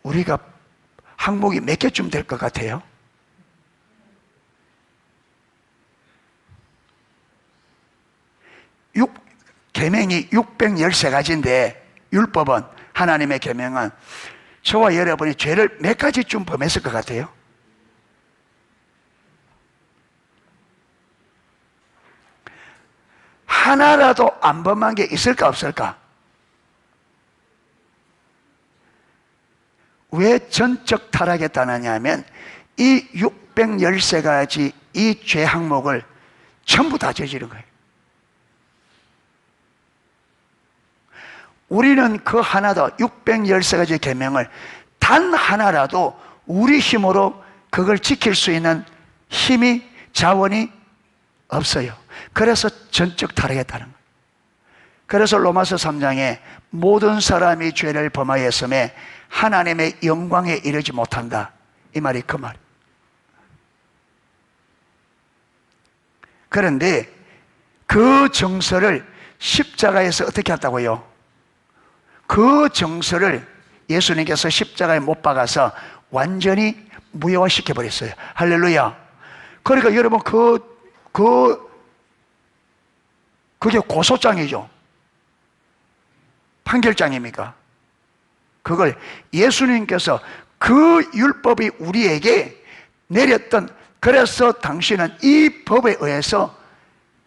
우리가 항목이 몇 개쯤 될 것 같아요? 계명이 613가지인데 율법은, 하나님의 계명은 저와 여러분이 죄를 몇 가지쯤 범했을 것 같아요? 하나라도 안 범한 게 있을까 없을까? 왜 전적 타락했다느냐 하면 이 613가지 이 죄 항목을 전부 다 저지른 거예요. 우리는 그 하나도 613가지 계명을 단 하나라도 우리 힘으로 그걸 지킬 수 있는 힘이, 자원이 없어요. 그래서 전적 타락했다는 거예요. 그래서 로마서 3장에 모든 사람이 죄를 범하였음에 하나님의 영광에 이르지 못한다, 이 말이 그 말이에요. 그런데 그 정서를 십자가에서 어떻게 했다고요? 그 정서를 예수님께서 십자가에 못 박아서 완전히 무효화시켜 버렸어요. 할렐루야. 그러니까 여러분 그게 고소장이죠. 판결장입니까? 그걸 예수님께서 그 율법이 우리에게 내렸던, 그래서 당신은 이 법에 의해서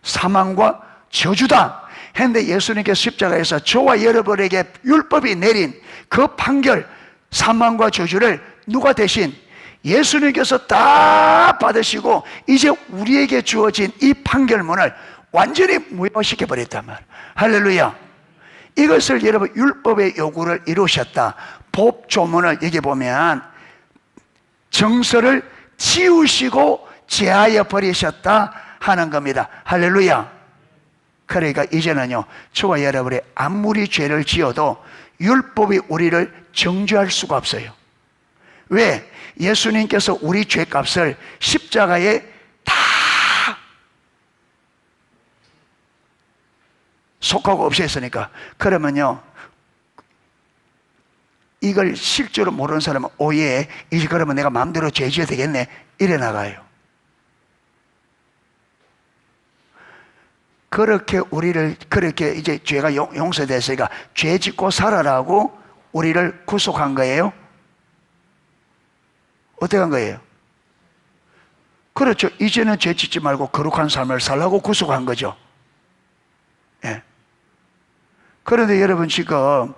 사망과 저주다 했는데 예수님께서 십자가에서 저와 여러분에게 율법이 내린 그 판결, 사망과 저주를 누가 대신 예수님께서 다 받으시고 이제 우리에게 주어진 이 판결문을 완전히 무효시켜 버렸단 말이에요. 할렐루야. 이것을 여러분 율법의 요구를 이루셨다. 법조문을 여기 보면 정서를 지우시고 제하여 버리셨다 하는 겁니다. 할렐루야. 그러니까 이제는요, 저와 여러분이 아무리 죄를 지어도 율법이 우리를 정죄할 수가 없어요. 왜? 예수님께서 우리 죄값을 십자가에 다 속하고 없애었으니까. 그러면요, 이걸 실제로 모르는 사람은 오예, 이제 그러면 내가 마음대로 죄 지어야 되겠네, 이래 나가요. 그렇게 이제 죄가 용서됐으니까 죄 짓고 살아라고 우리를 구속한 거예요? 어떻게 한 거예요? 그렇죠. 이제는 죄 짓지 말고 거룩한 삶을 살라고 구속한 거죠. 예. 그런데 여러분 지금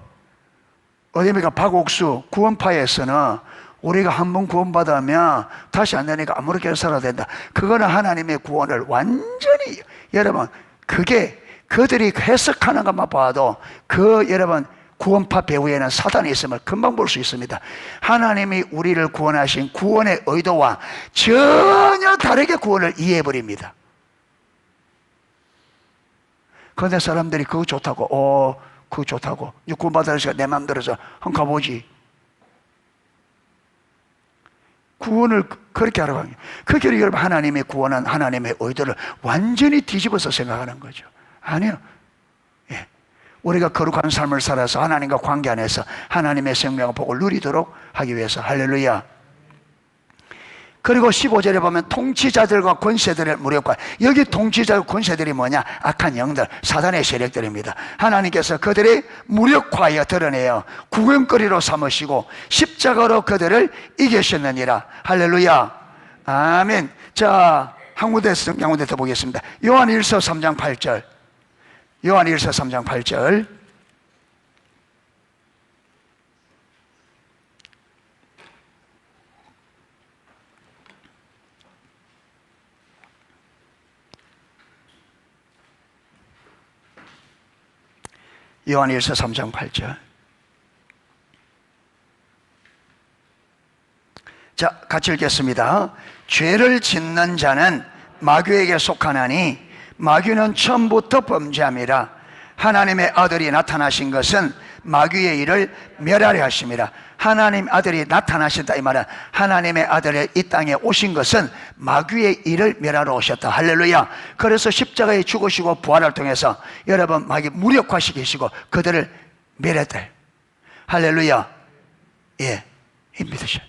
어디입니까? 박옥수 구원파에서는 우리가 한 번 구원받으면 다시 안 되니까 아무렇게나 살아야 된다. 그거는 하나님의 구원을 완전히, 여러분, 그게 그들이 해석하는 것만 봐도 그 여러분 구원파 배후에는 사단이 있음을 금방 볼 수 있습니다. 하나님이 우리를 구원하신 구원의 의도와 전혀 다르게 구원을 이해해버립니다. 그런데 사람들이 그거 좋다고, 그거 좋다고, 구원받으라 시간 내 맘대로서 한번 가보지. 구원을 그렇게 하라고 하는 거예요. 그게 여러분 하나님의 구원은 하나님의 의도를 완전히 뒤집어서 생각하는 거죠. 아니요. 예. 우리가 거룩한 삶을 살아서 하나님과 관계 안에서 하나님의 생명과 복을 누리도록 하기 위해서. 할렐루야. 그리고 15절에 보면 통치자들과 권세들의 무력과, 여기 통치자와 권세들이 뭐냐? 악한 영들, 사단의 세력들입니다. 하나님께서 그들이 무력화하여 드러내어 구경거리로 삼으시고 십자가로 그들을 이기셨느니라. 할렐루야. 아멘. 자, 한 군데 더 보겠습니다. 요한일서 3장 8절. 요한일서 3장 8절. 요한일서 3장 8절. 자, 같이 읽겠습니다. 죄를 짓는 자는 마귀에게 속하나니 마귀는 처음부터 범죄함이라. 하나님의 아들이 나타나신 것은 마귀의 일을 멸하려 하심이라. 하나님 아들이 나타나신다 이 말은 하나님의 아들이 이 땅에 오신 것은 마귀의 일을 멸하러 오셨다. 할렐루야. 그래서 십자가에 죽으시고 부활을 통해서 여러분 마귀 무력화시키시고 그들을 멸했다. 할렐루야. 예, 믿으셔.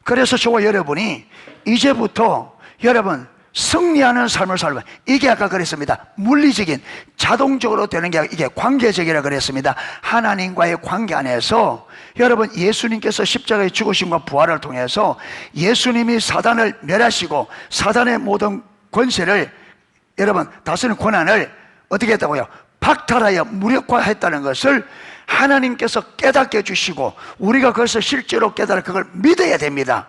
그래서 저와 여러분이 이제부터 여러분 승리하는 삶을 살면, 이게 아까 그랬습니다. 물리적인 자동적으로 되는 게 아니라 이게 관계적이라 그랬습니다. 하나님과의 관계 안에서 여러분 예수님께서 십자가에 죽으심과 부활을 통해서 예수님이 사단을 멸하시고 사단의 모든 권세를 여러분 다스리는 권한을 어떻게 했다고요? 박탈하여 무력화했다는 것을 하나님께서 깨닫게 해주시고 우리가 그것을 실제로 깨달아 그걸 믿어야 됩니다.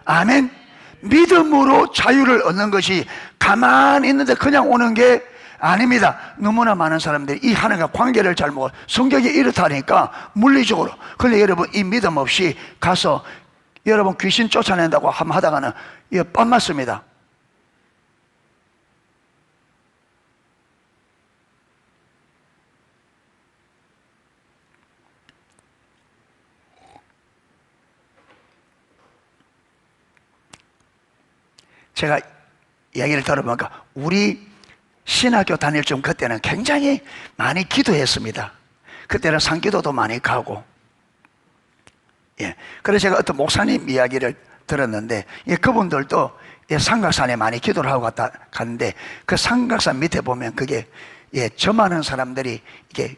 아멘. 믿음으로 자유를 얻는 것이 가만히 있는데 그냥 오는 게 아닙니다. 너무나 많은 사람들이 이 하나님과 관계를 잘 모르고 성경이 이렇다니까 물리적으로. 그런데 여러분 이 믿음 없이 가서 여러분 귀신 쫓아낸다고 한번 하다가는 이거 뻔 맞습니다. 제가 이야기를 들어보니까 우리 신학교 다닐 좀 그때는 굉장히 많이 기도했습니다. 그때는 산기도도 많이 가고. 예. 그래서 제가 어떤 목사님 이야기를 들었는데, 예, 그분들도 예, 삼각산에 많이 기도를 하고 갔는데, 그 삼각산 밑에 보면 그게, 예, 점하는 사람들이, 이게,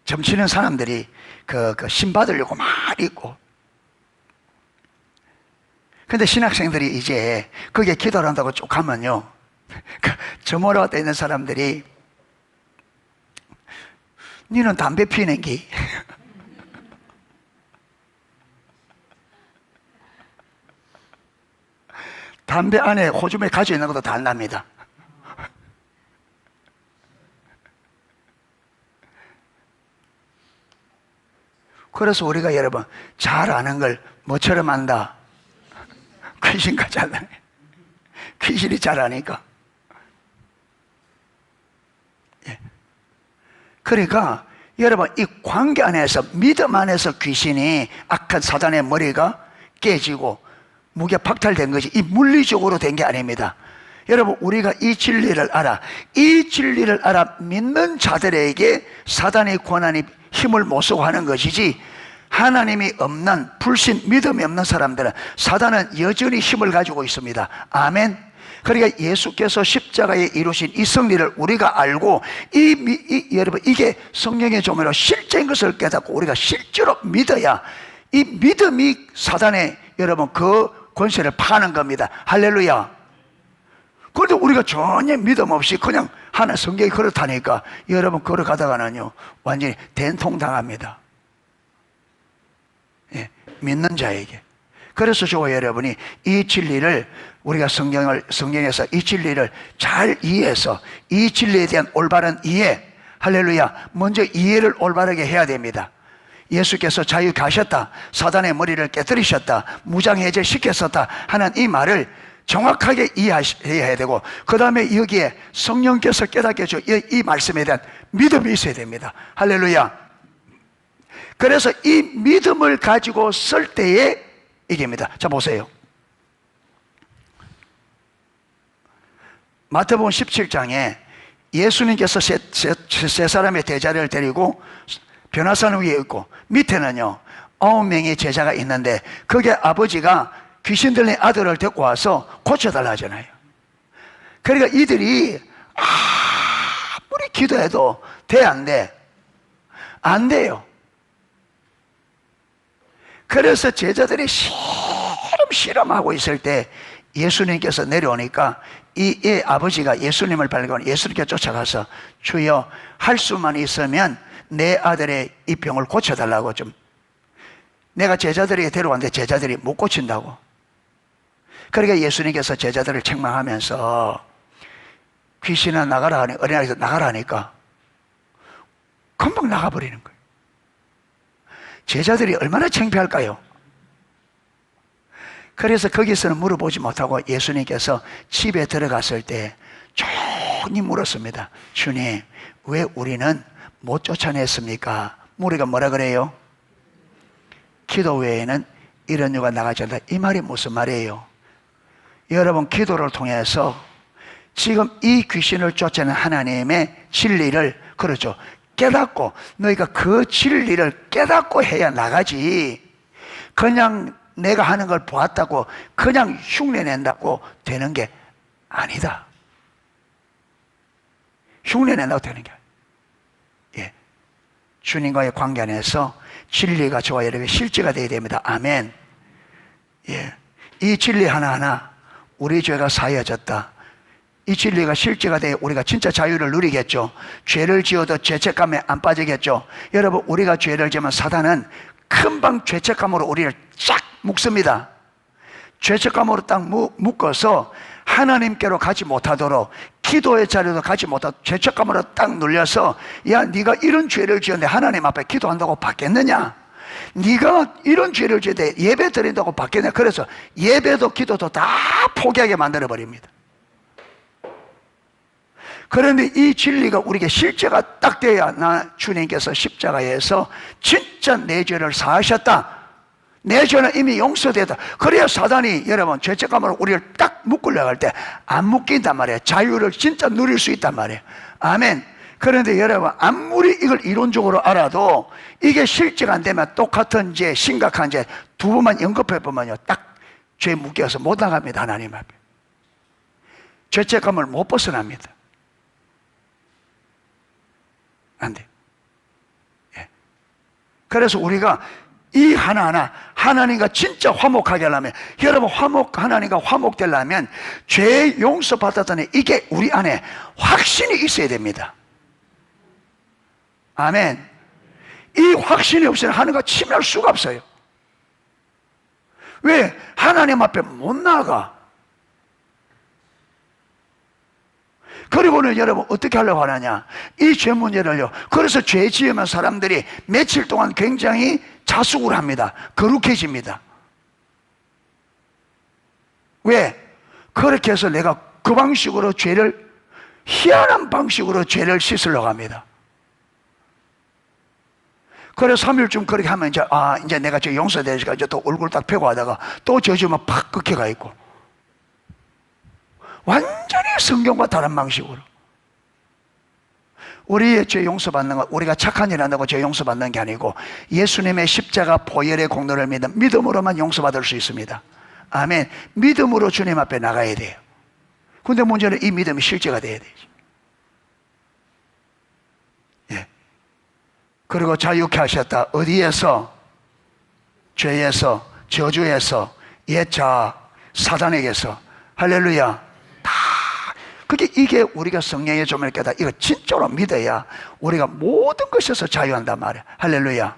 점치는 사람들이 그 신 받으려고 많이 있고, 근데 신학생들이 이제 거기에 기도를 한다고 쭉 가면요, 점으로 돼 있는 사람들이 니는 담배 피는 게 담배 안에 호주머니 가지고 있는 것도 다 안답니다. 그래서 우리가 여러분 잘 아는 걸 뭐처럼 안다? 귀신같이 알아요. 귀신이 잘 아니까. 예. 그러니까 여러분 이 관계 안에서 믿음 안에서 귀신이 악한 사단의 머리가 깨지고 무게 박탈된 것이 이 물리적으로 된 게 아닙니다. 여러분 우리가 이 진리를 알아, 이 진리를 알아 믿는 자들에게 사단의 권한이 힘을 못 쓰고 하는 것이지, 하나님이 없는 불신 믿음이 없는 사람들은 사단은 여전히 힘을 가지고 있습니다. 아멘. 그러니까 예수께서 십자가에 이루신 이 승리를 우리가 알고 여러분 이게 성령의 조명으로 실제인 것을 깨닫고 우리가 실제로 믿어야 이 믿음이 사단의 여러분 그 권세를 파는 겁니다. 할렐루야. 그런데 우리가 전혀 믿음 없이 그냥 하나 성경이 그렇다니까 여러분 걸어가다가는요 완전히 된통당합니다. 예, 믿는 자에게. 그래서 저와 여러분이 이 진리를 우리가 성경에서 이 진리를 잘 이해해서 이 진리에 대한 올바른 이해, 할렐루야, 먼저 이해를 올바르게 해야 됩니다. 예수께서 자유케 하셨다, 사단의 머리를 깨뜨리셨다, 무장해제 시켰었다 하는 이 말을 정확하게 이해해야 되고, 그 다음에 여기에 성령께서 깨닫게 해줘 이 말씀에 대한 믿음이 있어야 됩니다. 할렐루야. 그래서 이 믿음을 가지고 쓸 때에 이깁니다. 자, 보세요. 마태복음 17장에 예수님께서 세 사람의 대자를 데리고 변화산 위에 있고, 밑에는요 9명의 제자가 있는데, 그게 아버지가 귀신 들린 아들을 데리고 와서 고쳐달라 하잖아요. 그러니까 이들이 아무리 기도해도 돼, 안 돼? 안 돼요. 그래서 제자들이 실험하고 있을 때 예수님께서 내려오니까 이 아버지가 예수님을 발견하고 예수님께 쫓아가서 주여, 할 수만 있으면 내 아들의 이 병을 고쳐달라고. 좀 내가 제자들에게 데려왔는데 제자들이 못 고친다고. 그러니까 예수님께서 제자들을 책망하면서 귀신아 나가라 하니, 어린아이에서 나가라 하니까 금방 나가버리는 거예요. 제자들이 얼마나 창피할까요? 그래서 거기서는 물어보지 못하고 예수님께서 집에 들어갔을 때 조용히 물었습니다. 주님, 왜 우리는 못 쫓아냈습니까? 우리가 뭐라 그래요? 기도 외에는 이런 유가 나가지 않는다. 이 말이 무슨 말이에요? 여러분, 기도를 통해서 지금 이 귀신을 쫓아내는 하나님의 진리를, 그렇죠, 깨닫고, 너희가 그 진리를 깨닫고 해야 나가지, 그냥 내가 하는 걸 보았다고 그냥 흉내낸다고 되는 게 아니다. 흉내낸다고 되는 게 아니다. 예. 주님과의 관계 안에서 진리가 저와 여러분의 실제가 되어야 됩니다. 아멘. 예. 이 진리 하나하나, 우리 죄가 사해졌다, 이 진리가 실제가 되어 우리가 진짜 자유를 누리겠죠. 죄를 지어도 죄책감에 안 빠지겠죠. 여러분, 우리가 죄를 지으면 사단은 금방 죄책감으로 우리를 쫙 묶습니다. 죄책감으로 딱 묶어서 하나님께로 가지 못하도록, 기도의 자리도 가지 못하도록 죄책감으로 딱 눌려서, 야, 네가 이런 죄를 지었는데 하나님 앞에 기도한다고 받겠느냐? 네가 이런 죄를 지었는데 예배 드린다고 받겠냐? 그래서 예배도 기도도 다 포기하게 만들어 버립니다. 그런데 이 진리가 우리에게 실제가 딱 돼야, 나 주님께서 십자가에서 진짜 내 죄를 사하셨다, 내 죄는 이미 용서되었다, 그래야 사단이 여러분 죄책감으로 우리를 딱 묶으려고 할 때 안 묶인단 말이에요. 자유를 진짜 누릴 수 있단 말이에요. 아멘. 그런데 여러분, 아무리 이걸 이론적으로 알아도 이게 실제가 안 되면 똑같은 죄, 심각한 죄 두 번만 연급해 보면요, 딱 죄 묶여서 못 나갑니다. 하나님 앞에 죄책감을 못 벗어납니다. 안 돼. 예. 그래서 우리가 이 하나하나 하나님과 진짜 화목하게 하려면, 여러분, 하나님과 화목되려면 죄 용서 받았다니 이게 우리 안에 확신이 있어야 됩니다. 아멘. 이 확신이 없이는 하나님과 친밀할 수가 없어요. 왜? 하나님 앞에 못 나가. 그리고는 여러분 어떻게 하려고 하느냐, 이 죄 문제를요. 그래서 죄 지으면 사람들이 며칠 동안 굉장히 자숙을 합니다. 거룩해집니다. 왜? 그렇게 해서 내가 그 방식으로 죄를, 희한한 방식으로 죄를 씻으려고 합니다. 그래서 3일쯤 그렇게 하면 이제 내가 죄 용서되니까 이제 또 얼굴 딱 펴고 하다가 또 저주면 팍 꺾여가 있고, 완전히 성경과 다른 방식으로. 우리의 죄 용서받는 것, 우리가 착한 일 한다고 죄 용서받는 게 아니고 예수님의 십자가 보혈의 공로를 믿는 믿음으로만 용서받을 수 있습니다. 아멘. 믿음으로 주님 앞에 나가야 돼요. 근데 문제는 이 믿음이 실제가 돼야 되죠. 예. 그리고 자유케 하셨다. 어디에서? 죄에서, 저주에서, 예차, 사단에게서. 할렐루야. 다 그게 이게 우리가 성령의 조명을 깨달아 이거 진짜로 믿어야 우리가 모든 것에서 자유한단 말이야. 할렐루야.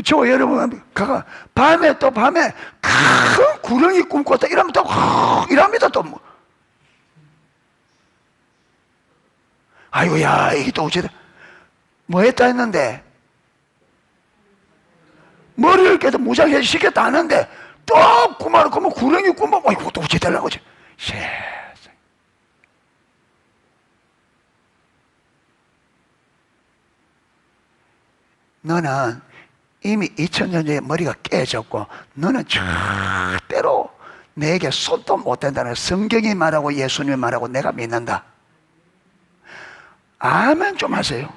저 여러분 밤에 큰 구렁이 꿈꿨다 이러면 또 이랍니다. 또 뭐. 아이고야 이게 또 어쩌다 뭐 했다 했는데 머리를 깨도 무장해 시켰다 하는데 또 그만 구렁이 꿈만 아이고 또 어찌 되려고 그러지. 세상에. 너는 이미 2000년 전에 머리가 깨졌고 너는 절대로 내게 손도 못 댄다는 성경이 말하고 예수님이 말하고 내가 믿는다. 아멘 좀 하세요.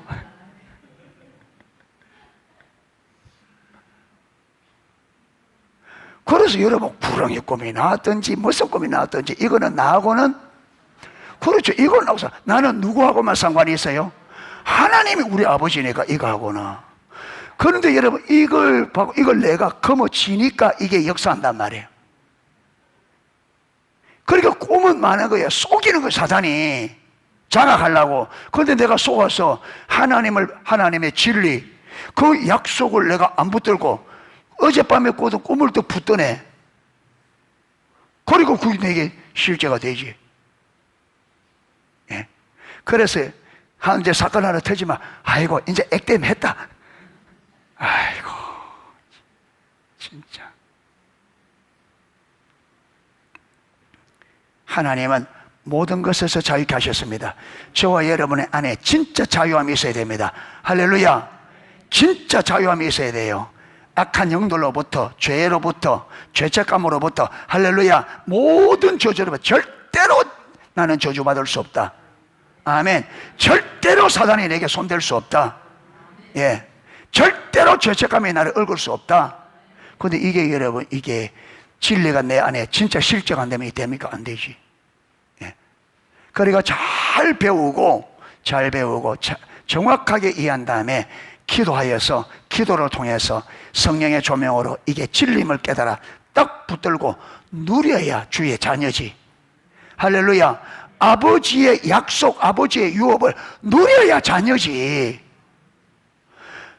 그래서 여러분 구렁이 꿈이 나왔든지 무슨 꿈이 나왔든지 이거는 나하고는 그렇죠. 이걸 나와서 나는 누구하고만 상관이 있어요? 하나님이 우리 아버지니까 이거하고는. 그런데 여러분 이걸 내가 거머쥐니까 이게 역사한단 말이에요. 그러니까 꿈은 많은 거예요. 속이는 거예요. 사단이 장악하려고. 그런데 내가 속아서 하나님의 진리 그 약속을 내가 안 붙들고 어젯밤에 꿔도 꿈을 또 붙드네. 그리고 그게 내게 실제가 되지. 예. 그래서 이제 사건 하나 터지면 아이고 이제 액땜 했다. 아이고 진짜 하나님은 모든 것에서 자유케 하셨습니다. 저와 여러분의 안에 진짜 자유함이 있어야 됩니다. 할렐루야. 진짜 자유함이 있어야 돼요. 악한 영들로부터, 죄로부터, 죄책감으로부터, 할렐루야. 모든 저주로부터 절대로 나는 저주받을 수 없다. 아멘. 절대로 사단이 내게 손댈 수 없다. 예. 절대로 죄책감이 나를 얽을 수 없다. 근데 이게 여러분, 이게 진리가 내 안에 진짜 실제가 안 되면 이 됩니까? 안 되지. 예. 그러니까 잘 배우고 정확하게 이해한 다음에 기도하여서 기도를 통해서 성령의 조명으로 이게 진리임을 깨달아 딱 붙들고 누려야 주의 자녀지. 할렐루야. 아버지의 약속, 아버지의 유업을 누려야 자녀지.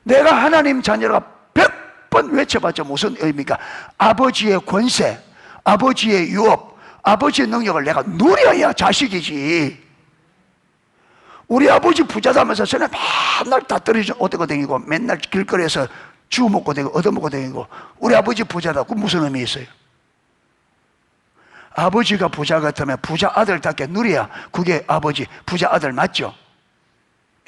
내가 하나님 자녀가 100번 외쳐봤자 무슨 의미입니까? 아버지의 권세, 아버지의 유업, 아버지의 능력을 내가 누려야 자식이지. 우리 아버지 부자다면서 저는 맨날 다 떨어져 얻어고 다니고 맨날 길거리에서 주워먹고 다니고 얻어먹고 다니고 우리 아버지 부자다. 그 무슨 의미 있어요? 아버지가 부자 같으면 부자 아들답게 누려야 그게 아버지 부자 아들 맞죠?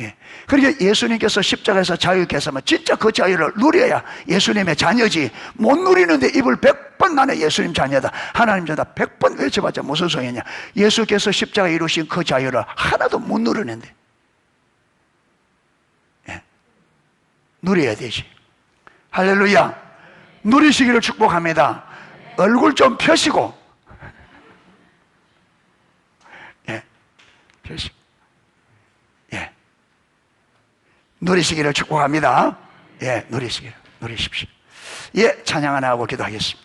예. 그러니까 예수님께서 십자가에서 자유케 하시면 진짜 그 자유를 누려야 예수님의 자녀지. 못 누리는데 입을 100번 나는 예수님 자녀다, 하나님 자다 100번 외쳐봤자 무슨 소용이냐. 예수께서 십자가에 이루신 그 자유를 하나도 못 누르는데. 예. 누려야 되지. 할렐루야. 누리시기를 축복합니다. 얼굴 좀 펴시고, 예, 펴시고, 예, 누리시기를 축복합니다. 예, 누리십시오. 예, 찬양 하나 하고 기도하겠습니다.